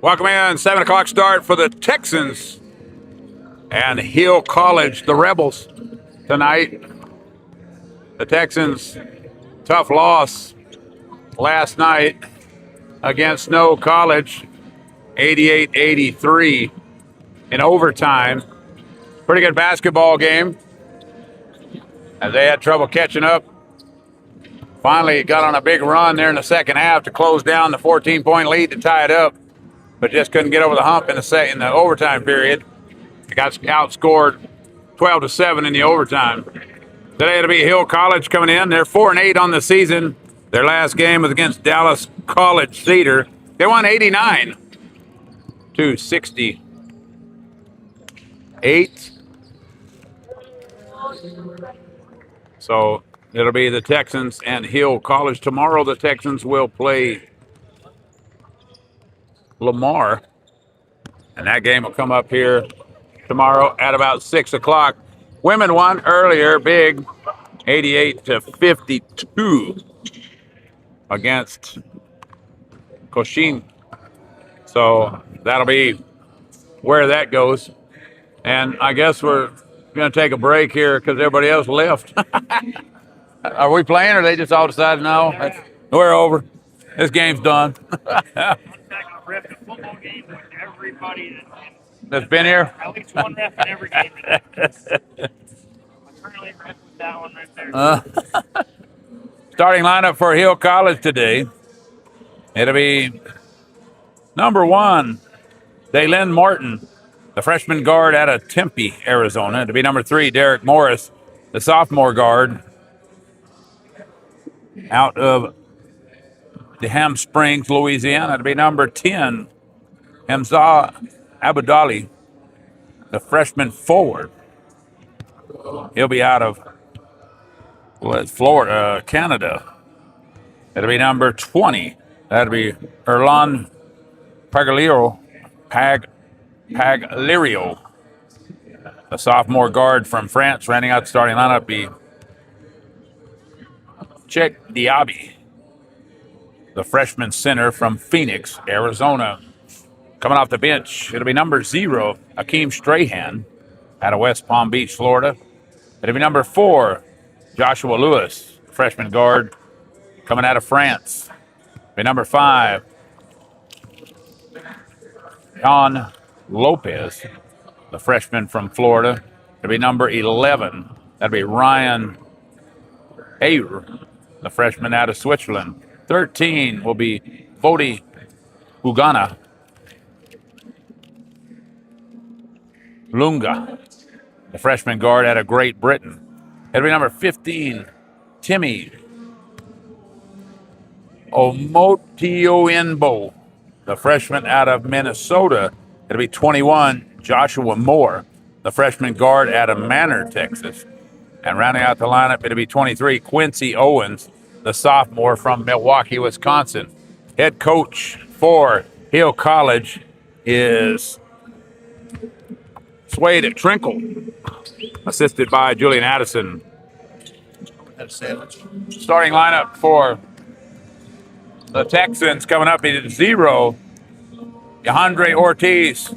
Welcome in. 7 o'clock start for the Texans and Hill College, the Rebels, tonight. The Texans, tough loss last night against Snow College, 88-83 in overtime. Pretty good basketball game as they had trouble catching up. Finally got on a big run there in the second half to close down the 14-point lead to tie it up, but just couldn't get over the hump in the overtime period. It got outscored 12-7 in the overtime. Today it'll be Hill College coming in. They're 4-8 on the season. Their last game was against Dallas College Cedar. They won 89-68. So it'll be the Texans and Hill College. Tomorrow the Texans will play Lamar, and that game will come up here tomorrow at about 6 o'clock. Women won earlier, big, 88-52 against Cochin. So that'll be where that goes. And I guess we're going to take a break here because everybody else left. Are we playing, or they just all decided no? We're over. This game's done. Football game with everybody that's been here. At least one ref in every game. I'm currently ref with that one right there. Starting lineup for Hill College today. It'll be number 1, Daylin Martin, the freshman guard out of Tempe, Arizona. It'll be number 3, Derek Morris, the sophomore guard out of Ham Springs, Louisiana. It'll be number 10, Hamza Abudali, the freshman forward. He'll be out of Florida, Canada. It'll be number 20. That'll be Erlan Paglirio, the sophomore guard from France. Rounding out the starting lineup be Chek Diaby, the freshman center from Phoenix, Arizona. Coming off the bench, it'll be number 0, Akeem Strahan, out of West Palm Beach, Florida. It'll be number 4, Joshua Lewis, freshman guard, coming out of France. It'll be number 5, John Lopez, the freshman from Florida. It'll be number 11. That'll be Ryan Ayer, the freshman out of Switzerland. 13 will be Vodi Ugana Lunga, the freshman guard out of Great Britain. It'll be number 15, Timmy Omotioenbo, the freshman out of Minnesota. It'll be 21, Joshua Moore, the freshman guard out of Manor, Texas. And rounding out the lineup, it'll be 23, Quincy Owens, the sophomore from Milwaukee, Wisconsin. Head coach for Hill College is Swade Trinkle, assisted by Julian Addison. Starting lineup for the Texans coming up is 0, Yahondre Ortiz,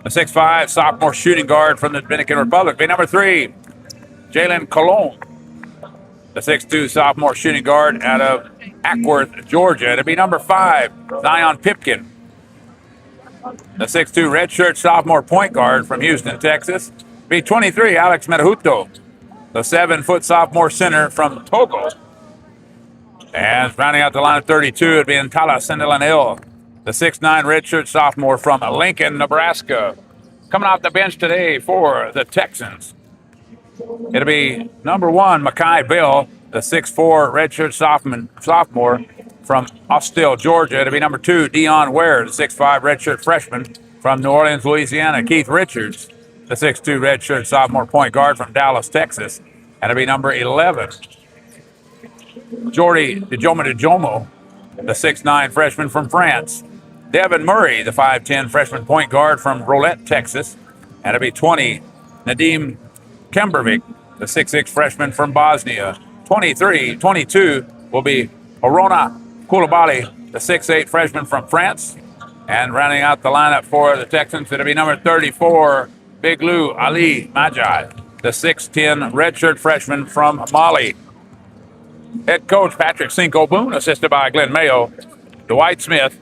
a 6'5", sophomore shooting guard from the Dominican Republic. Be number 3, Jalen Colon, the 6'2", sophomore shooting guard out of Ackworth, Georgia. It'll be number 5, Zion Pipkin, the 6'2", redshirt sophomore point guard from Houston, Texas. Be 23, Alex Metahuto, the 7-foot sophomore center from Togo. And rounding out the line of 32, it'd be Ntala Sendelanil, the 6'9", redshirt sophomore from Lincoln, Nebraska. Coming off the bench today for the Texans, it'll be number 1, Makai Bell, the 6'4", redshirt sophomore from Austell, Georgia. It'll be number 2, Dion Ware, the 6'5", redshirt freshman from New Orleans, Louisiana. Keith Richards, the 6'2", redshirt sophomore point guard from Dallas, Texas. And it'll be number 11, Jordi DeJomo, the 6'9", freshman from France. Devin Murray, the 5'10", freshman point guard from Rolette, Texas. And it'll be 20, Nadim Kembervik, the 6'6", freshman from Bosnia. 22 will be Orona Koulibaly, the 6'8", freshman from France. And rounding out the lineup for the Texans, it'll be number 34, Big Lou Ali Magi, the 6'10 redshirt freshman from Mali. Head coach Patrick Cinco Boone, assisted by Glenn Mayo, Dwight Smith,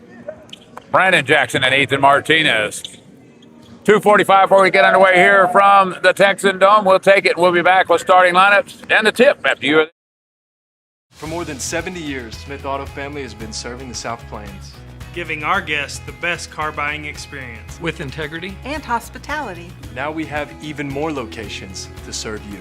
Brandon Jackson, and Ethan Martinez. 2:45 before we get underway here from the Texan Dome. We'll take it. We'll be back with starting lineups and the tip after you. For more than 70 years, Smith Auto Family has been serving the South Plains, giving our guests the best car buying experience with integrity and hospitality. Now we have even more locations to serve you.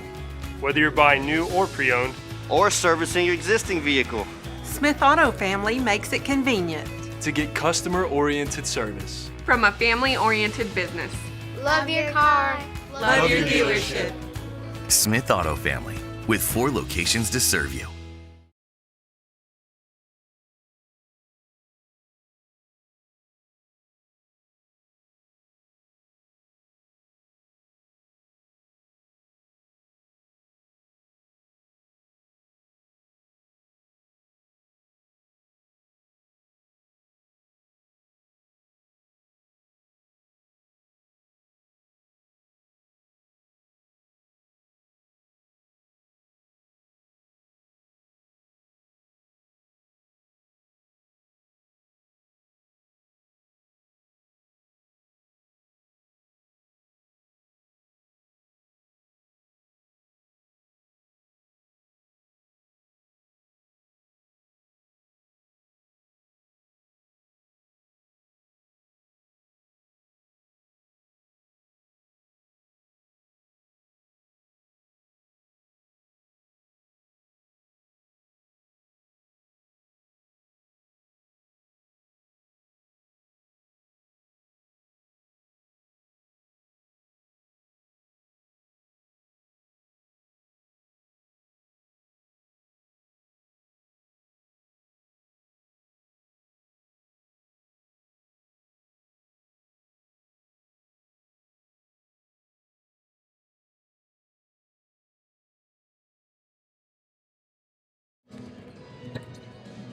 Whether you're buying new or pre-owned, or servicing your existing vehicle, Smith Auto Family makes it convenient to get customer-oriented service from a family-oriented business. Love your car. Love your dealership. Smith Auto Family, with 4 locations to serve you.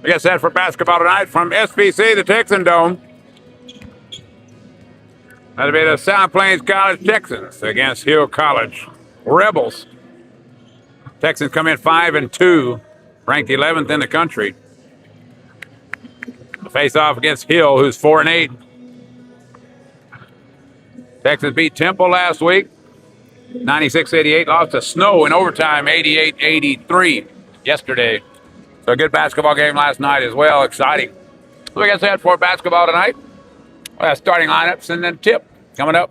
We get set for basketball tonight from SBC, the Texan Dome. That'll be the South Plains College Texans against Hill College Rebels. Texans come in 5-2, ranked 11th in the country. Face off against Hill, who's 4-8. Texans beat Temple last week, 96-88. Lost to Snow in overtime, 88-83 yesterday. So a good basketball game last night as well. Exciting. So we get set for basketball tonight. Starting lineups and then tip coming up.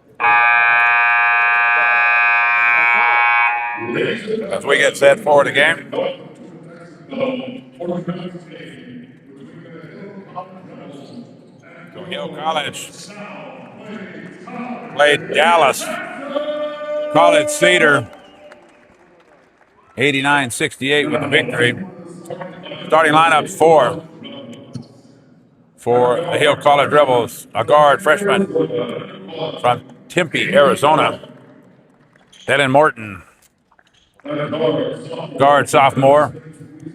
As we get set for the game. So Hill College played Dallas College Cedar 89-68 with the victory. Starting lineups for the Hill College Rebels, a guard freshman from Tempe, Arizona, Dylan Morton. Guard sophomore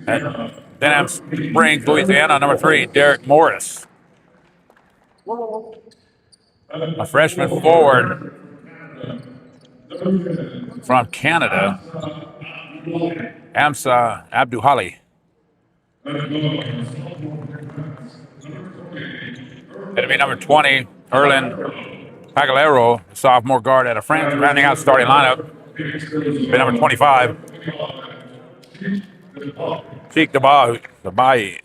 at Denham Springs, Louisiana, number 3, Derek Morris. A freshman forward from Canada, Amsa Abduhali. It'll be number 20, Erlin Pagalero, sophomore guard out of France, rounding out starting lineup. It'll be number 25, Sheikh Diaby,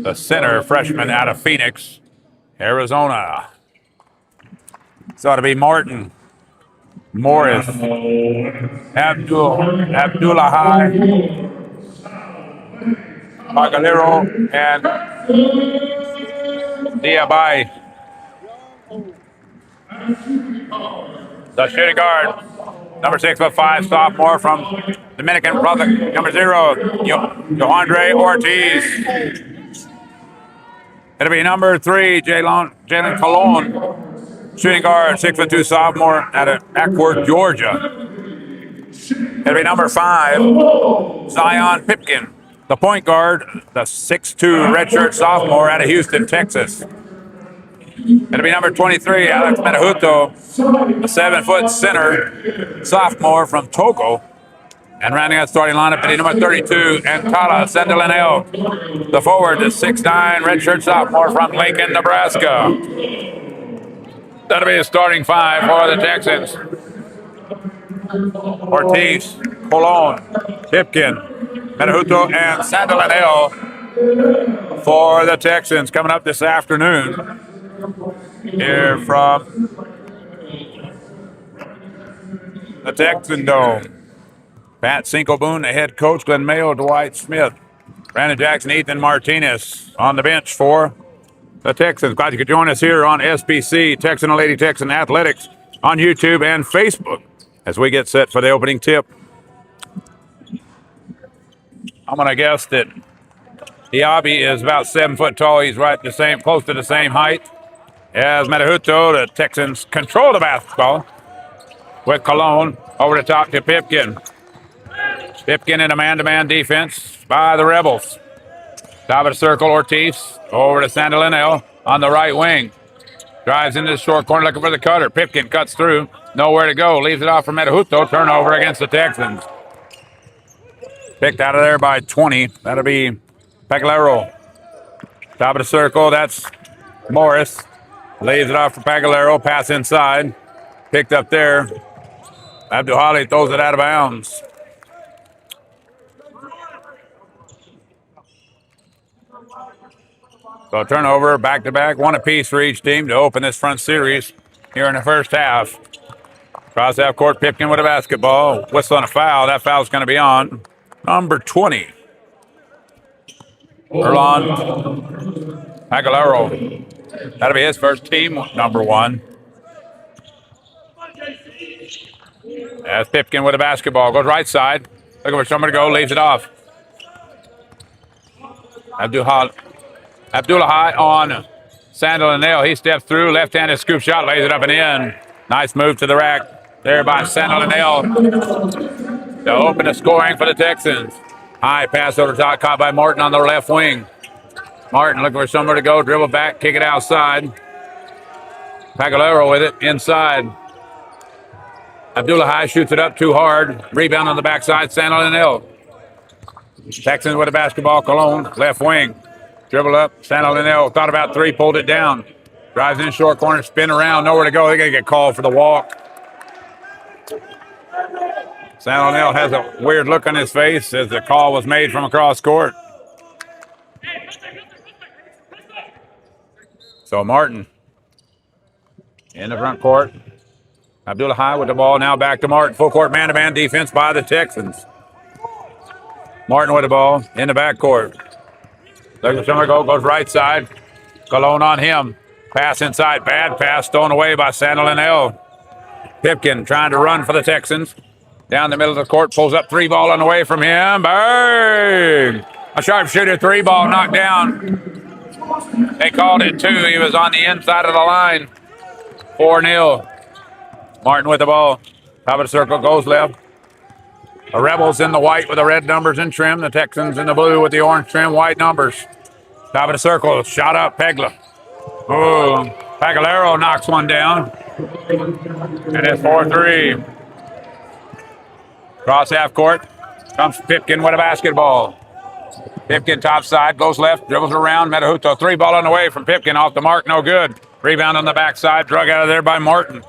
the center freshman out of Phoenix, Arizona. So it'll be Martin, Morris, Abdullahi, Pagalero, and Diaby. The shooting guard, number 6'5", sophomore from Dominican Republic, number 0, Johandre Ortiz. It'll be number 3, Jalen Colon, shooting guard, 6'2", sophomore out of Acworth, Georgia. It'll be number 5, Zion Pipkin, the point guard, the 6'2 redshirt sophomore out of Houston, Texas. It'll be number 23, Alex Menahuto, a 7-foot center sophomore from Togo. And rounding out starting lineup, it'll be number 32, Ankala Sendelinel, the forward, the 6'9 redshirt sophomore from Lincoln, Nebraska. That'll be a starting five for the Texans. Ortiz, Colon, Tipkin, Menahuto, and Sendelinel for the Texans coming up this afternoon. Here from the Texan Dome. Pat Sinkleboon, the head coach, Glenn Mayo, Dwight Smith, Brandon Jackson, Ethan Martinez on the bench for the Texans. Glad you could join us here on SBC, Texan and Lady Texan Athletics on YouTube and Facebook as we get set for the opening tip. I'm going to guess that Iabi is about 7 foot tall. He's close to the same height as Menahuto. The Texans control the basketball with Colon over the top to Pipkin. Pipkin in a man-to-man defense by the Rebels. Top of the circle, Ortiz over to Sendelinel on the right wing. Drives into the short corner looking for the cutter. Pipkin cuts through. Nowhere to go. Leaves it off for Menahuto. Turnover against the Texans. Picked out of there by 20. That'll be Pagalero. Top of the circle, that's Morris. Leaves it off for Pagalero. Pass inside. Picked up there. Abduhali throws it out of bounds. So turnover, back-to-back, one apiece for each team to open this front series here in the first half. Cross half court, Pipkin with a basketball. Whistle on a foul. That foul's going to be on number 20. Erlon Pagalero. That'll be his first team number 1. As Pipkin with a basketball. Goes right side. Looking for somebody to go. Leaves it off. Abdullahi on Sendelinel. He steps through. Left-handed scoop shot. Lays it up and in. Nice move to the rack there by Sendelinel to open the scoring for the Texans. High pass over the top. Caught by Martin on the left wing. Martin looking for somewhere to go. Dribble back. Kick it outside. Pagalero with it inside. Abdullahi shoots it up too hard. Rebound on the backside. Sendelinel. Texans with a basketball. Colon, left wing. Dribble up. Sendelinel thought about three, pulled it down. Drives in short corner, spin around, nowhere to go. They're going to get called for the walk. Sendelinel has a weird look on his face as the call was made from across court. So Martin in the front court. Abdullahi with the ball, now back to Martin. Full court man-to-man defense by the Texans. Martin with the ball in the backcourt. Looking somewhere to go, goes right side. Colon on him. Pass inside, bad pass, stolen away by Sendelinel. Pipkin trying to run for the Texans. Down the middle of the court, pulls up three ball on the way from him. Bang! A sharpshooter three ball knocked down. They called it two. He was on the inside of the line. 4-0. Martin with the ball. Top of the circle, goes left. The Rebels in the white with the red numbers and trim. The Texans in the blue with the orange trim, white numbers. Top of the circle, shot up, Pegla. Oh, Pagalero knocks one down. And it's 4-3. Cross half court. Comes Pipkin with a basketball. Pipkin top side, goes left, dribbles around. Menahuto, three ball on the way from Pipkin, off the mark, no good. Rebound on the backside, drug out of there by Martin.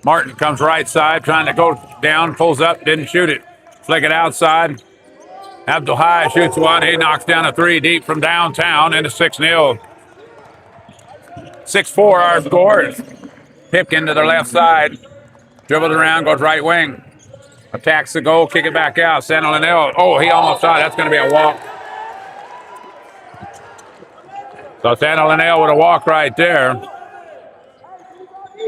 Martin comes right side, trying to go down, pulls up, didn't shoot it. Flick it outside. Abdullahi shoots one. He knocks down a three deep from downtown into 6-0. 6-4 our score. Pipkin to the left side. Dribbles around, goes right wing. Attacks the goal, kick it back out. Sendelinel. Oh, he almost shot. That's going to be a walk. So Sendelinel with a walk right there.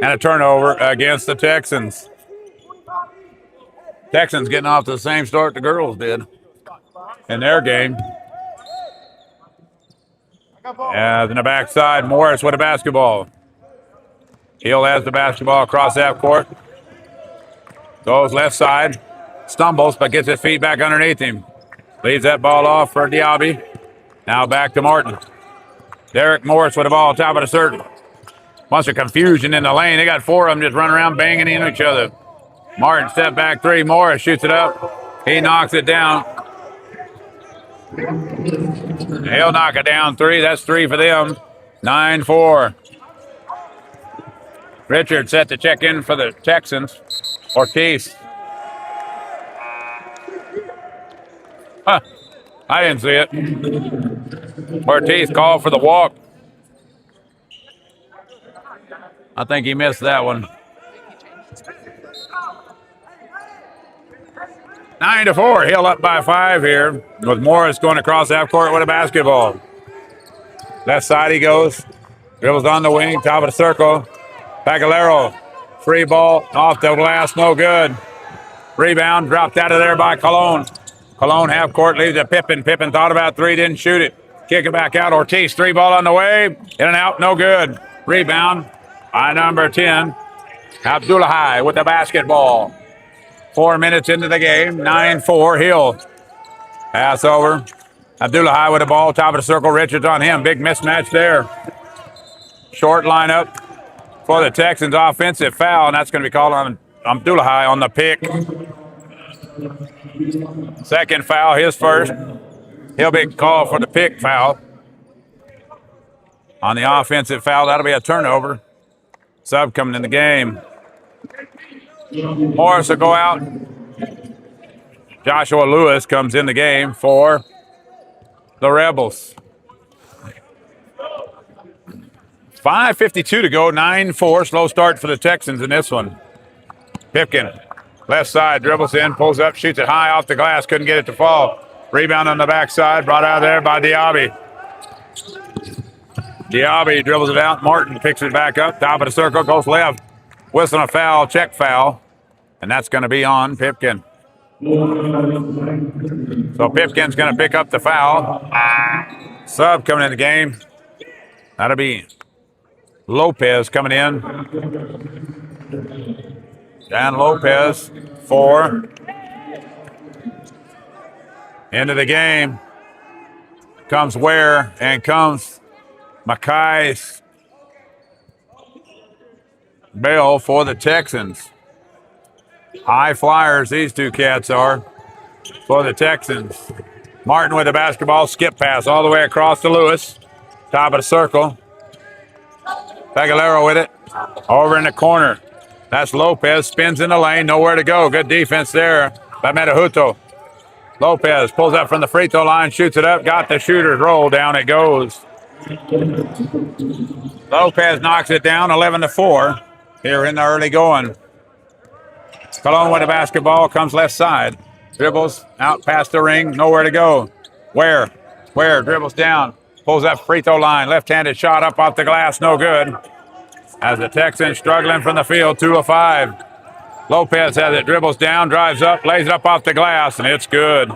And a turnover against the Texans. Texans getting off to the same start the girls did in their game. As in the backside, Morris with a basketball. Hill has the basketball across half court. Goes left side. Stumbles, but gets his feet back underneath him. Leaves that ball off for Diaby. Now back to Martin. Derek Morris with the ball, top of the circle. Bunch of confusion in the lane. They got 4 of them just running around banging into each other. Martin step back 3. Morris shoots it up. He knocks it down. He'll knock it down 3. That's 3 for them. 9-4. Richard set to check in for the Texans. Ortiz. Huh. I didn't see it. Ortiz called for the walk. I think he missed that one. 9-4. Hill up by 5 here, with Morris going across half court with a basketball. Left side he goes. Dribbles on the wing, top of the circle. Pagalero. Free ball off the glass, no good. Rebound dropped out of there by Colon. Colon half court leaves it Pippen. Pippen thought about 3, didn't shoot it. Kick it back out. Ortiz 3 ball on the way. In and out, no good. Rebound by number 10. Abdullahi with the basketball. 4 minutes into the game. 9-4. Hill. Pass over. Abdullahi with the ball. Top of the circle. Richards on him. Big mismatch there. Short lineup for the Texans. Offensive foul, and that's going to be called on Abdullahi on the pick. Second foul, his first. He'll be called for the pick foul. On the offensive foul, that'll be a turnover. Sub coming in the game. Morris will go out. Joshua Lewis comes in the game for the Rebels. 5:52 to go, 9-4. Slow start for the Texans in this one. Pipkin, left side, dribbles in, pulls up, shoots it high off the glass, couldn't get it to fall. Rebound on the backside, brought out there by Diaby. Diaby dribbles it out. Martin picks it back up, top of the circle, goes left. Whistling a foul, check foul, and that's going to be on Pipkin. So Pipkin's going to pick up the foul. Sub coming in the game. That'll be Lopez coming in. Dan Lopez, 4. Into the game comes Ware and comes Mackay Bell for the Texans. High flyers, these two cats are for the Texans. Martin with the basketball, skip pass all the way across to Lewis. Top of the circle. Pagalero with it. Over in the corner. That's Lopez. Spins in the lane. Nowhere to go. Good defense there by Metahuto. Lopez pulls up from the free throw line. Shoots it up. Got the shooter's roll. Down it goes. Lopez knocks it down. 11-4 here in the early going. Colon with the basketball. Comes left side. Dribbles out past the ring. Nowhere to go. Ware dribbles down. Pulls up free throw line. Left-handed shot up off the glass. No good. As the Texans struggling from the field. 2 of 5. Lopez has it. Dribbles down. Drives up. Lays it up off the glass. And it's good.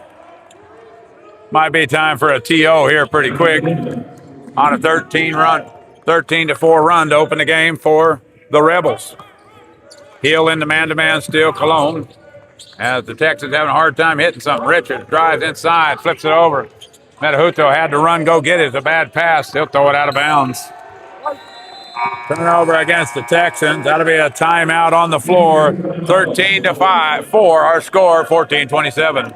Might be time for a TO here pretty quick. On a 13-4 run to open the game for the Rebels. Hill in the man-to-man still. Colon. As the Texans having a hard time hitting something. Richards drives inside. Flips it over. Metahuto had to run, go get it. It's a bad pass. He'll throw it out of bounds. Turnover against the Texans. That'll be a timeout on the floor. 13-4, our score, 14-27.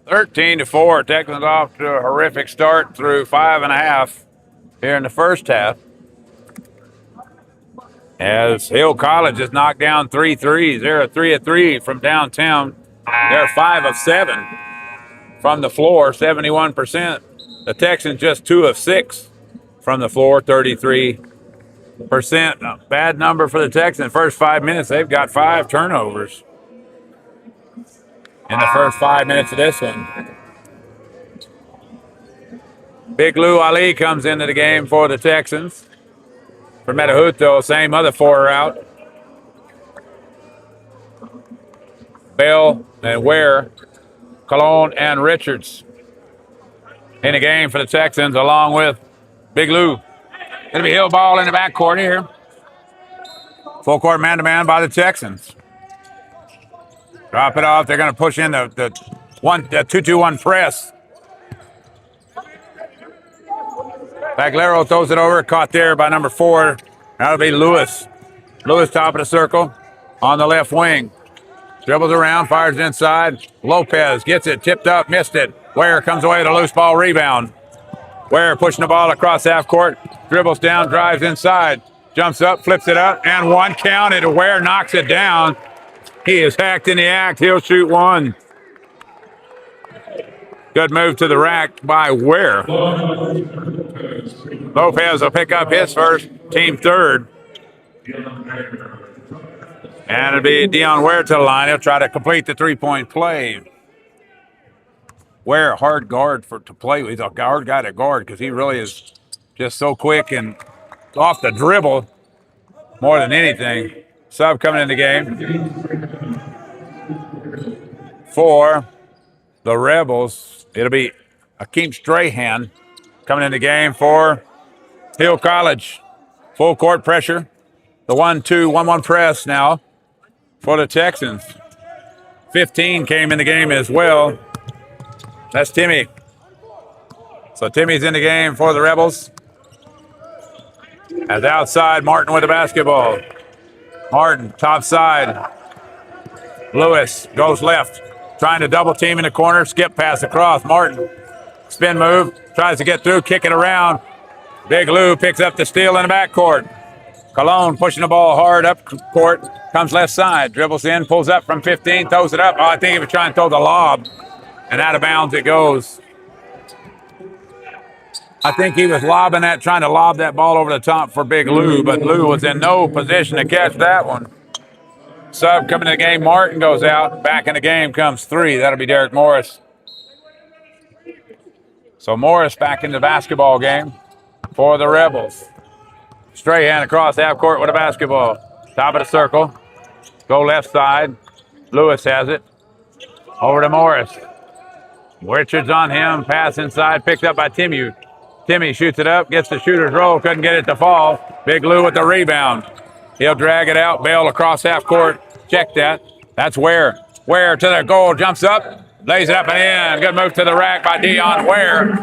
Thirteen to 4. Texans off to a horrific start through 5.5 here in the first half. As Hill College has knocked down 3 threes. They're 3 of 3 from downtown. They're 5 of 7 from the floor, 71%. The Texans just 2 of 6 from the floor, 33%. A bad number for the Texans. First 5 minutes, they've got 5 turnovers. in the first 5 minutes of this one. Big Lou Ali comes into the game for the Texans. For Metahuto, same other 4 are out. Bell and Ware, Cologne, and Richards in the game for the Texans, along with Big Lou. It'll be Hill ball in the backcourt here. Full court man-to-man by the Texans. Drop it off. They're going to push in the 2-2-1 press. Baglero throws it over. Caught there by number 4. That'll be Lewis. Lewis top of the circle on the left wing. Dribbles around, fires inside. Lopez gets it, tipped up, missed it. Ware comes away with a loose ball rebound. Ware pushing the ball across half court. Dribbles down, drives inside. Jumps up, flips it up, and 1 counted. Ware knocks it down. He is hacked in the act. He'll shoot 1. Good move to the rack by Ware. Lopez will pick up his first, team 3rd. And it'll be Dion Ware to the line. He'll try to complete the 3-point play. Ware, hard guard to play with. He's a hard guy to guard because he really is just so quick and off the dribble more than anything. Sub coming in the game for the Rebels. It'll be Akeem Strahan coming in the game for Hill College. Full court pressure. The 1-2-1-1 press now for the Texans. 15 came in the game as well. That's Timmy. So Timmy's in the game for the Rebels. As outside, Martin with the basketball. Martin, top side. Lewis goes left. Trying to double team in the corner. Skip pass across. Martin. Spin move. Tries to get through. Kick it around. Big Lou picks up the steal in the backcourt. Cologne pushing the ball hard up court. Comes left side. Dribbles in. Pulls up from 15. Throws it up. Oh, I think he was trying to throw the lob. And out of bounds it goes. I think he was lobbing that, trying to lob that ball over the top for Big Lou, but Lou was in no position to catch that one. Sub coming to the game, Martin goes out. Back in the game comes 3. That'll be Derek Morris. So Morris back in the basketball game for the Rebels. Strahan across half court with a basketball. Top of the circle. Go left side. Lewis has it. Over to Morris. Richards on him. Pass inside. Picked up by Timmy. Timmy shoots it up. Gets the shooter's roll. Couldn't get it to fall. Big Lou with the rebound. He'll drag it out. Bell across half court. Check that. That's Ware. Ware to the goal. Jumps up. Lays it up and in. Good move to the rack by Dion Ware.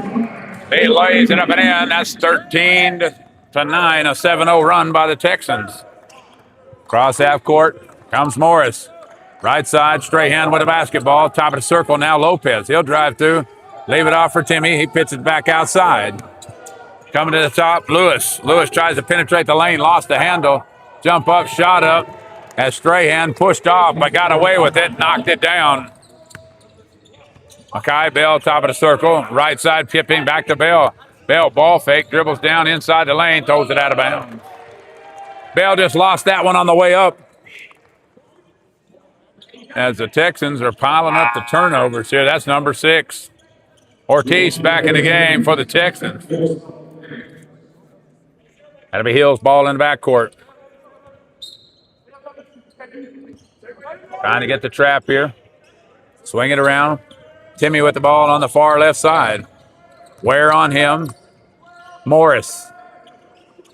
He lays it up and in. That's 13-9. A 7-0 run by the Texans. Cross half court. Comes Morris. Right side, Strahan with a basketball. Top of the circle now, Lopez. He'll drive through. Leave it off for Timmy. He pits it back outside. Coming to the top, Lewis. Lewis tries to penetrate the lane. Lost the handle. Jump up, shot up. As Strahan pushed off, but got away with it. Knocked it down. Makai Bell, top of the circle. Right side, tipping back to Bell. Bell, ball fake. Dribbles down inside the lane. Throws it out of bounds. Bell just lost that one on the way up. As the Texans are piling up the turnovers here. That's number 6. Ortiz back in the game for the Texans. That'll be Hill's ball in the backcourt. Trying to get the trap here. Swing it around. Timmy with the ball on the far left side. Ware on him. Morris.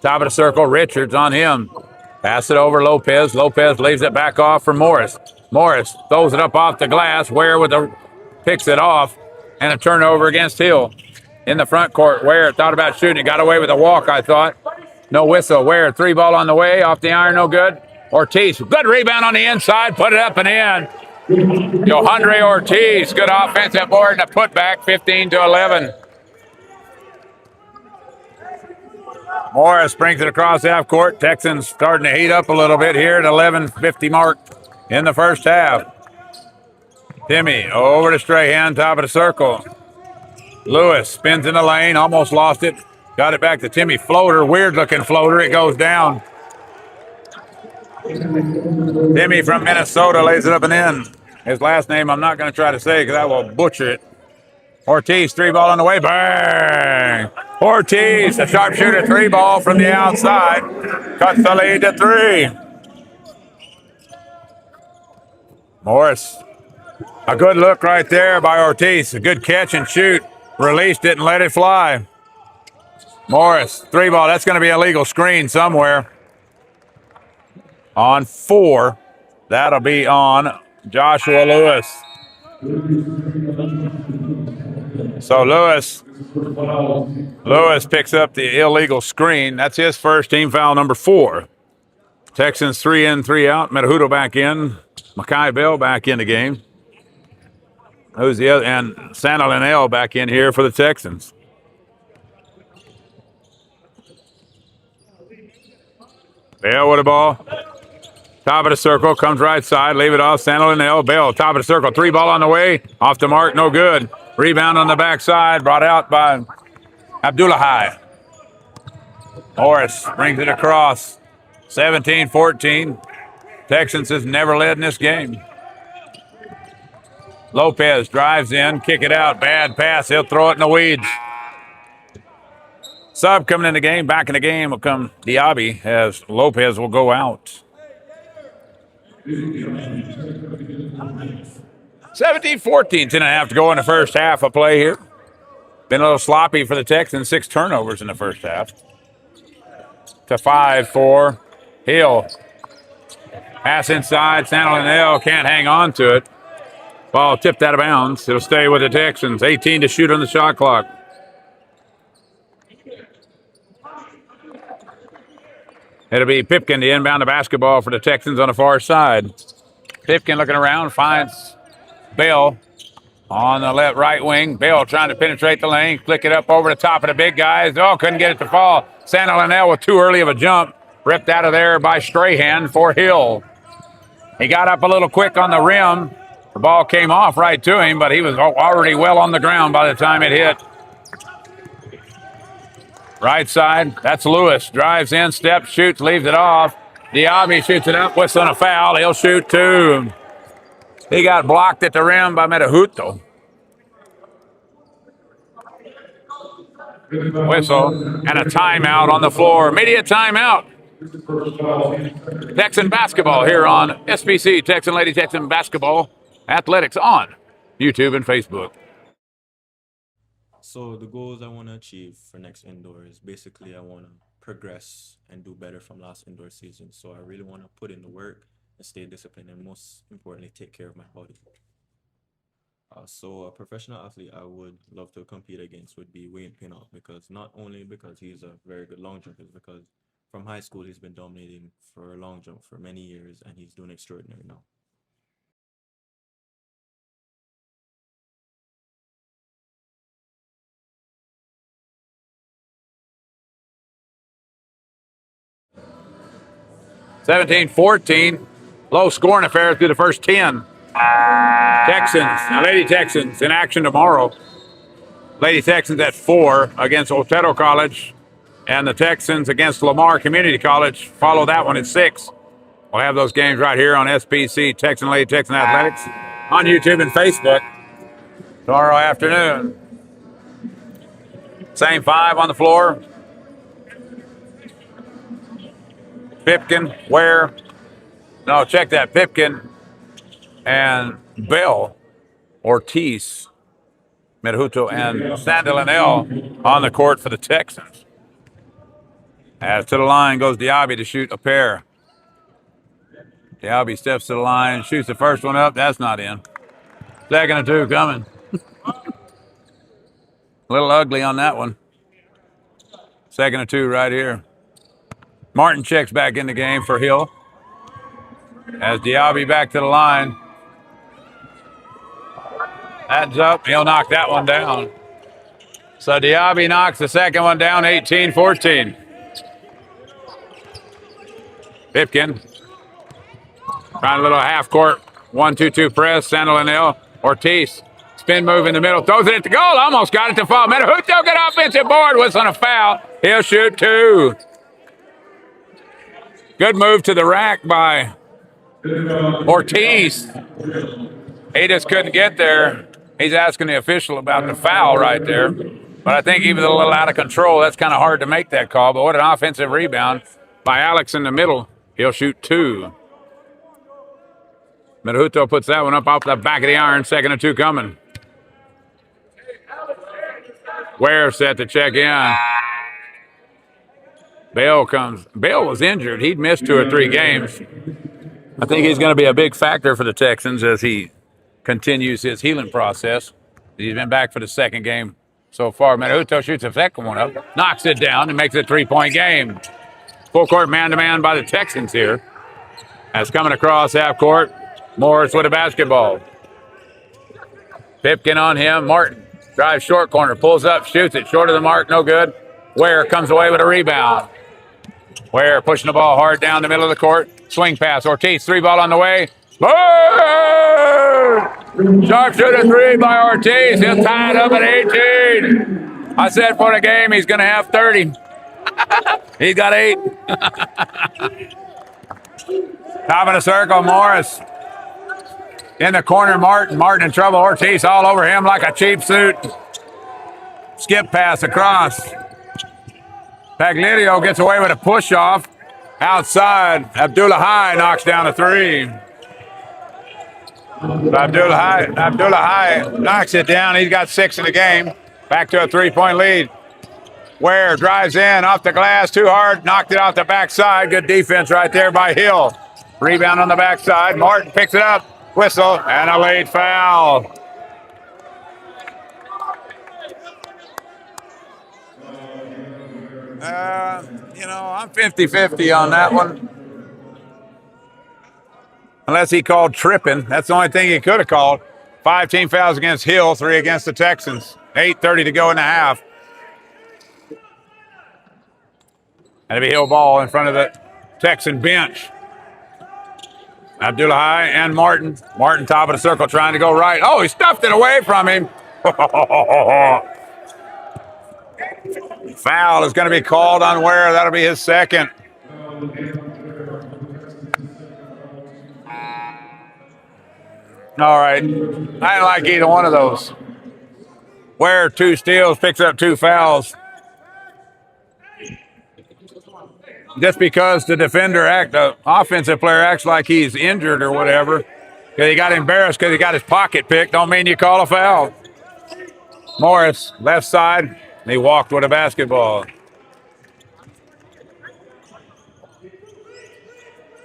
Top of the circle. Richards on him. Pass it over Lopez. Lopez leaves it back off for Morris. Morris throws it up off the glass. Ware picks it off. And a turnover against Hill. In the front court, Ware thought about shooting it. Got away with a walk, I thought. No whistle. Ware, 3 ball on the way. Off the iron, no good. Ortiz, good rebound on the inside. Put it up and in. Johandre Ortiz, good offensive board and a putback, 15-11. Morris brings it across half court. Texans starting to heat up a little bit here at 11:50 mark in the first half. Timmy over to Strahan, top of the circle. Lewis spins in the lane, almost lost it. Got it back to Timmy. Floater, weird looking floater. It goes down. Timmy from Minnesota lays it up and in. His last name I'm not going to try to say because I will butcher it. Ortiz, 3-ball on the way. Bang! Ortiz, a sharpshooter, 3-ball from the outside. Cuts the lead to 3. Morris, a good look right there by Ortiz. A good catch and shoot. Released it and let it fly. Morris, 3-ball. That's going to be a legal screen somewhere. On 4. That'll be on Joshua Lewis. So Lewis picks up the illegal screen. That's his first, team foul number 4. Texans 3 in, 3 out. Metahuto back in. Makai Bell back in the game. Who's the other? And Santa Linnell back in here for the Texans. Bell with the ball. Top of the circle, comes right side, leave it off, Santa Linnell. Bell, top of the circle, 3-ball on the way. Off the mark, no good. Rebound on the backside, brought out by Abdullahi. Morris brings it across. 17-14. Texans has never led in this game. Lopez drives in, kick it out, bad pass. He'll throw it in the weeds. Sub coming in the game, back in the game will come Diaby as Lopez will go out. 17-14, 10.5 to go in the first half of play here. Been a little sloppy for the Texans, 6 turnovers in the first half. To 5 for Hill. Pass inside, Santa Linnell can't hang on to it. Ball tipped out of bounds. It'll stay with the Texans. 18 to shoot on the shot clock. It'll be Pipkin to inbound the basketball for the Texans on the far side. Pipkin looking around, finds Bell on the right wing. Bell trying to penetrate the lane, flick it up over the top of the big guys. Oh, couldn't get it to fall. Santa Linnell with too early of a jump. Ripped out of there by Strahan for Hill. He got up a little quick on the rim. The ball came off right to him, but he was already well on the ground by the time it hit. Right side, that's Lewis. Drives in, steps, shoots, leaves it off. Diaby shoots it up, whistling a foul. He'll shoot 2. He got blocked at the rim by Metahuto. Whistle and a timeout on the floor. Immediate timeout. Texan basketball here on SBC, Texan Lady Texan Basketball Athletics on YouTube and Facebook. So the goals I want to achieve for next indoor is basically I want to progress and do better from last indoor season. So I really want to put in the work and stay disciplined and most importantly, take care of my body. So a professional athlete I would love to compete against would be Wayne Pinnock because not only because he's a very good long jumper, because from high school he's been dominating for long jump for many years and he's doing extraordinary now. (17-14), low scoring affair through the first 10. Texans, Lady Texans in action tomorrow. Lady Texans at 4 against Otero College, and the Texans against Lamar Community College. Follow that one at 6. We'll have those games right here on SBC, Texan Lady Texan Athletics, on YouTube and Facebook tomorrow afternoon. Same 5 on the floor. Pipkin, Ware. No, check that. Pipkin and Bell, Ortiz, Metahuto, and Santa Linnell on the court for the Texans. As to the line goes Diaby to shoot a pair. Diaby steps to the line, shoots the first one up. That's not in. Second and 2 coming. A little ugly on that one. Second and 2 right here. Martin checks back in the game for Hill. As Diaby back to the line. That's up. He'll knock that one down. So Diaby knocks the second one down, 18-14. Pipkin. Trying a little half-court 1-2-2 press. Santa Linnell. Ortiz. Spin move in the middle. Throws it at the goal. Almost got it to fall. Metahuto got offensive board. Whistling a foul. He'll shoot 2. Good move to the rack by Ortiz. He just couldn't get there. He's asking the official about the foul right there. But I think he was a little out of control. That's kind of hard to make that call. But what an offensive rebound by Alex in the middle. He'll shoot 2. Medahuto puts that one up off the back of the iron. 2nd and 2 coming. Ware set to check in. Bell comes. Bell was injured. He'd missed 2 or 3 games. I think he's going to be a big factor for the Texans as he continues his healing process. He's been back for the 2nd game so far. Medahuto shoots a 2nd one up, knocks it down, and makes it a 3-point game. Full court man-to-man by the Texans here. As coming across half court, Morris with a basketball. Pipkin on him. Martin drives short corner, pulls up, shoots it. Short of the mark, no good. Ware comes away with a rebound. Ware pushing the ball hard down the middle of the court. Swing pass. Ortiz, 3-ball on the way. Boom! Sharpshooter 3 by Ortiz. He'll tie it up at 18. I said for the game he's going to have 30. He's got 8. Top of the circle, Morris. In the corner, Martin. Martin in trouble. Ortiz all over him like a cheap suit. Skip pass across. Pagliario gets away with a push-off. Outside, Abdullah knocks down a 3. Abdullah knocks it down. He's got 6 in the game. Back to a 3-point lead. Ware drives in off the glass too hard. Knocked it off the backside. Good defense right there by Hill. Rebound on the backside. Martin picks it up. Whistle and a late foul. I'm 50-50 on that one. Unless he called tripping. That's the only thing he could have called. 5 team fouls against Hill, 3 against the Texans. 8:30 to go in the half. That'll be Hill ball in front of the Texan bench. Abdullah and Martin. Martin top of the circle trying to go right. Oh, he stuffed it away from him. Foul is going to be called on Ware. That'll be his 2nd. All right. I didn't like either one of those. Ware 2 steals, picks up 2 fouls. Just because the the offensive player acts like he's injured or whatever, because he got embarrassed because he got his pocket picked, don't mean you call a foul. Morris, left side. He walked with a basketball.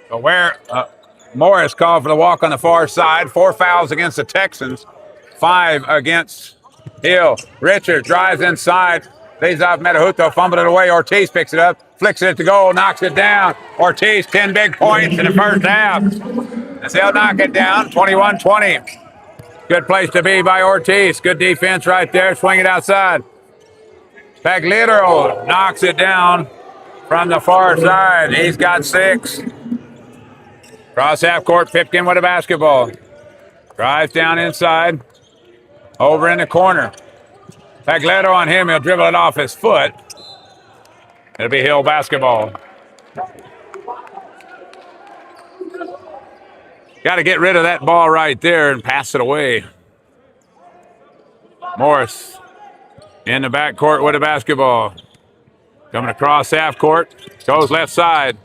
So Morris called for the walk on the far side. 4 fouls against the Texans. 5 against Hill. Richard drives inside. Leads off Medahuto, fumbled it away. Ortiz picks it up, flicks it to goal, knocks it down. Ortiz, 10 big points in the first half. As they'll knock it down, 21-20. Good place to be by Ortiz. Good defense right there. Swing it outside. Pagliario knocks it down from the far side. He's got 6. Cross half court, Pipkin with a basketball. Drives down inside. Over in the corner. Pagliario on him. He'll dribble it off his foot. It'll be Hill basketball. Got to get rid of that ball right there and pass it away. Morris in the backcourt with a basketball. Coming across half court. Goes left side.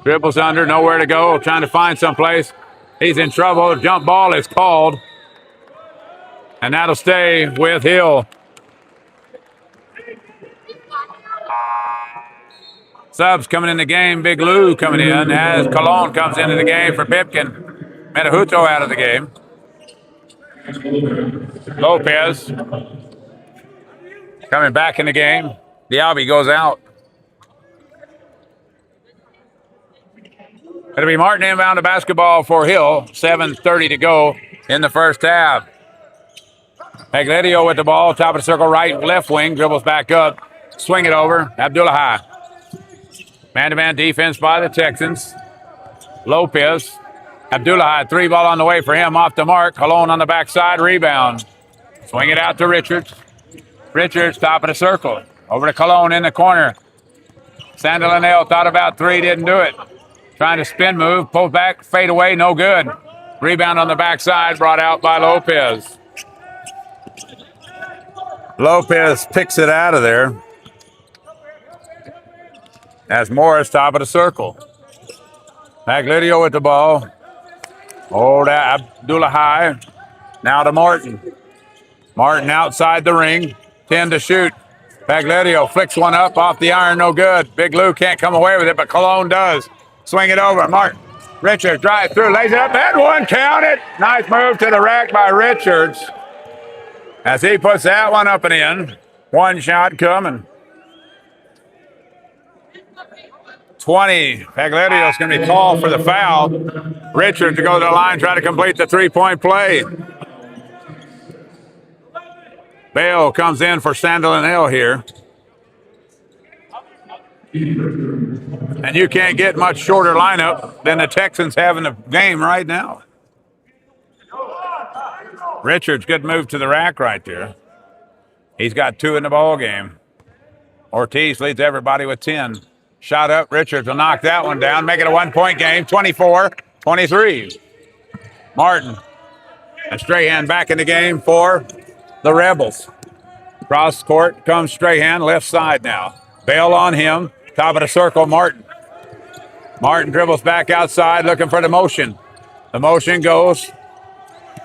Dribbles under, nowhere to go. Trying to find someplace. He's in trouble. Jump ball is called. And that'll stay with Hill. Subs coming in the game. Big Lou coming in as Colon comes into the game for Pipkin. Medahuto out of the game. Lopez coming back in the game. Diaby goes out. It'll be Martin inbound to basketball for Hill. 7:30 to go in the first half. Pagliario with the ball. Top of the circle, right, left wing. Dribbles back up. Swing it over. Abdullah. Man-to-man defense by the Texans. Lopez. Abdullah, 3-ball on the way for him. Off the mark. Colon on the backside. Rebound. Swing it out to Richards. Richards, top of the circle. Over to Colon in the corner. Sandelanel thought about 3, didn't do it. Trying to spin move, pull back, fade away, no good. Rebound on the backside, brought out by Lopez. Lopez picks it out of there. As Morris, top of the circle. Paglidio with the ball. Oh, that Abdullah high. Now to Martin. Martin outside the ring. 10 to shoot. Paglidio flicks one up off the iron, no good. Big Lou can't come away with it, but Cologne does. Swing it over. Martin. Richards drives through, lays it up, and one, count it. Nice move to the rack by Richards. As he puts that one up and in. One shot coming. 20. Pagliadio's going to be called for the foul. Richards to go to the line, try to complete the three-point play. Bale comes in for Sandelin Hill here. And you can't get much shorter lineup than the Texans have in the game right now. Richards, good move to the rack right there. He's got 2 in the ball game. Ortiz leads everybody with 10. Shot up, Richards will knock that one down, make it a 1-point game, 24-23. Martin and Strahan back in the game for the Rebels. Cross court comes Strahan, left side now. Bale on him, top of the circle, Martin. Martin dribbles back outside, looking for the motion. The motion goes.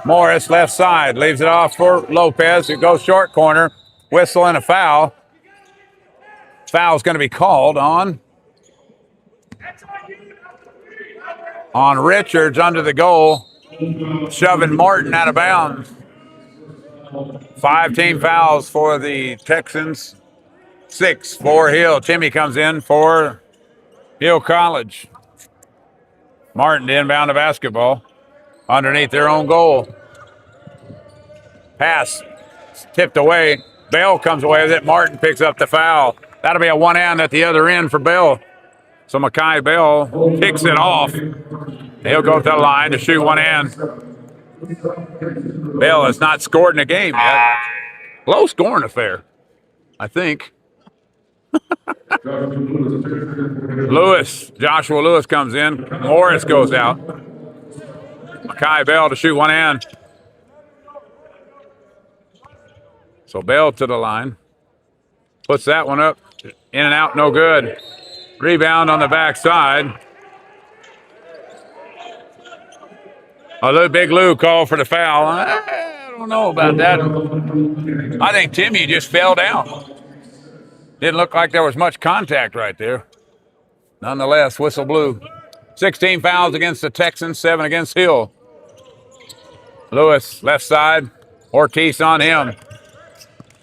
Morris, left side, leaves it off for Lopez, who goes short corner. Whistle and a foul. Foul's going to be called on Richards under the goal, shoving Martin out of bounds. 5 team fouls for the Texans, 6 for Hill. Timmy comes in for Hill College. Martin to inbound the basketball underneath their own goal. Pass tipped away. Bell comes away with it. Martin picks up the foul. That'll be a one and at the other end for Bell. So Makai Bell kicks it off. He'll go to the line to shoot one and. Bell has not scored in a game yet. Low scoring affair, I think. Joshua Lewis comes in. Morris goes out. Makai Bell to shoot one and. So Bell to the line. Puts that one up. In and out, no good. Rebound on the backside. Big Lou called for the foul. I don't know about that. I think Timmy just fell down. Didn't look like there was much contact right there. Nonetheless, whistle blew. 16 fouls against the Texans, 7 against Hill. Lewis, left side. Ortiz on him.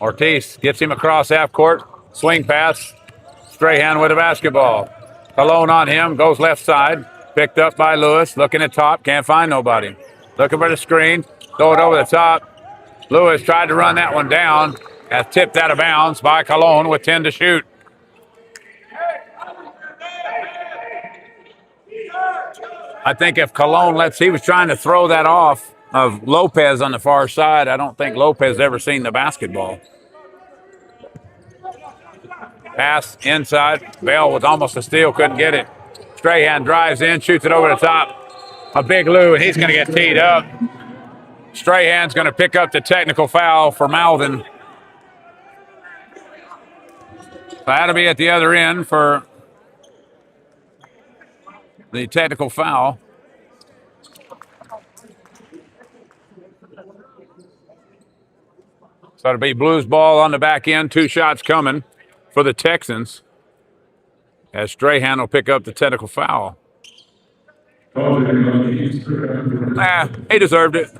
Ortiz gets him across half court. Swing pass. Strahan with the basketball. Cologne on him. Goes left side. Picked up by Lewis. Looking at top. Can't find nobody. Looking for the screen. Throw it over the top. Lewis tried to run that one down. Has tipped out of bounds by Cologne with 10 to shoot. I think if Cologne he was trying to throw that off of Lopez on the far side. I don't think Lopez ever seen the basketball. Pass inside. Bell was almost a steal, couldn't get it. Strahan drives in, shoots it over the top. A Big Lou, and he's going to get teed up. Strahan's going to pick up the technical foul for Malvin. So that'll be at the other end for the technical foul. So it'll be Blues ball on the back end. 2 shots coming for the Texans as Strahan will pick up the technical foul. He deserved it.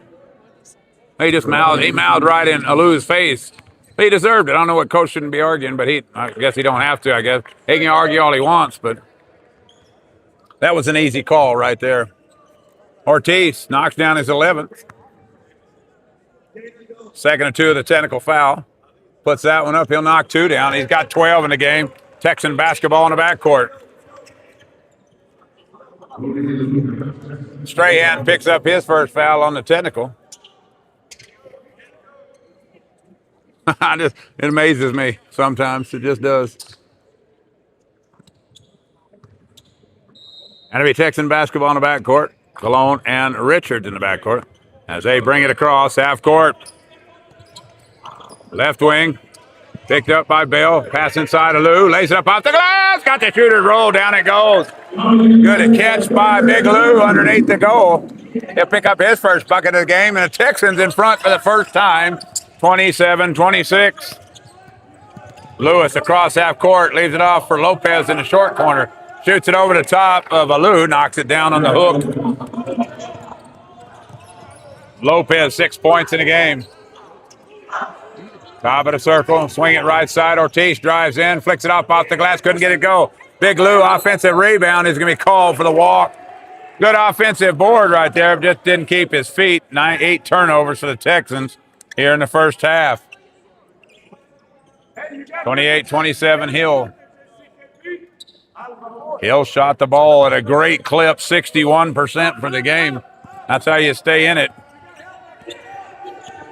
He mouthed right in Alu's face. He deserved it. I don't know what coach shouldn't be arguing, but I guess he don't have to, I guess. He can argue all he wants, but that was an easy call right there. Ortiz knocks down his 11th. Second and 2 of the technical foul. Puts that one up. He'll knock 2 down. He's got 12 in the game. Texan basketball in the backcourt. Strahan picks up his first foul on the technical. It amazes me sometimes. It just does. And it'll be Texan basketball in the backcourt. Cologne and Richards in the backcourt as they bring it across half court. Left wing. Picked up by Bell. Pass inside of Lou. Lays it up off the glass. Got the shooter's roll. Down it goes. Good catch by Big Lou underneath the goal. He'll pick up his first bucket of the game, and the Texans in front for the first time, 27-26. Lewis across half court, leaves it off for Lopez in the short corner. Shoots it over the top of Lou, knocks it down on the hook. Lopez 6 points in the game. Top of the circle, swing it right side. Ortiz drives in, flicks it off the glass, couldn't get it go. Big Lou offensive rebound is going to be called for the walk. Good offensive board right there, just didn't keep his feet. 8 turnovers for the Texans here in the first half. 28-27 Hill. Hill shot the ball at a great clip, 61% for the game. That's how you stay in it.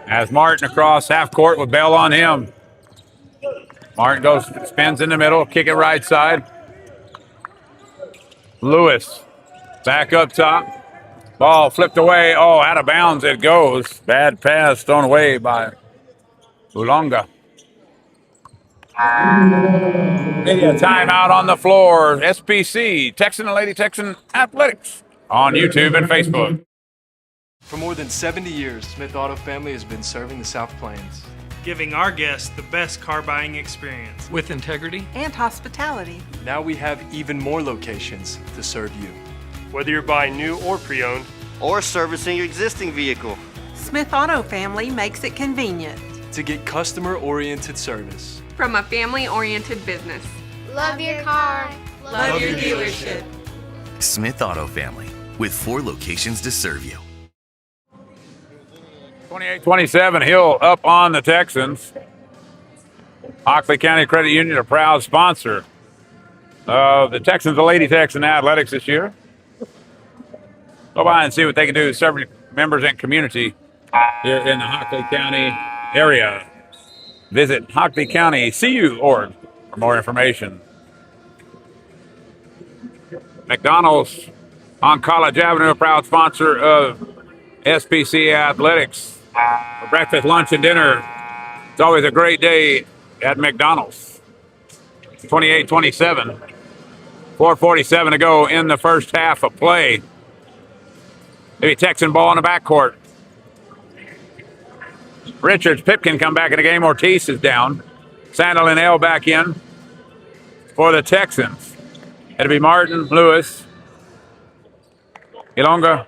As Martin across half court with Bell on him. Martin goes, spins in the middle, kick it right side. Lewis back up top. Ball flipped away. Oh, out of bounds it goes. Bad pass thrown away by Ulonga. Media timeout on the floor. SPC, Texan and Lady Texan Athletics on YouTube and Facebook. For more than 70 years, Smith Auto Family has been serving the South Plains, giving our guests the best car buying experience. With integrity. And hospitality. Now we have even more locations to serve you. Whether you're buying new or pre-owned, or servicing your existing vehicle. Smith Auto Family makes it convenient. To get customer-oriented service. From a family-oriented business. Love your car. Love your dealership. Smith Auto Family, with 4 locations to serve you. 28-27 Hill up on the Texans. Hockley County Credit Union, a proud sponsor of the Texans, the Lady Texan Athletics this year. Go by and see what they can do to serve members and community here in the Hockley County area. Visit HockleyCountyCU.org for more information. McDonald's on College Avenue, a proud sponsor of SPC Athletics. For breakfast, lunch, and dinner, it's always a great day at McDonald's. 28-27. 4:47 to go in the first half of play. Maybe Texan ball in the backcourt. Richards, Pipkin come back in the game. Ortiz is down. Sandal and L back in for the Texans. It'll be Martin, Lewis, Ilonga,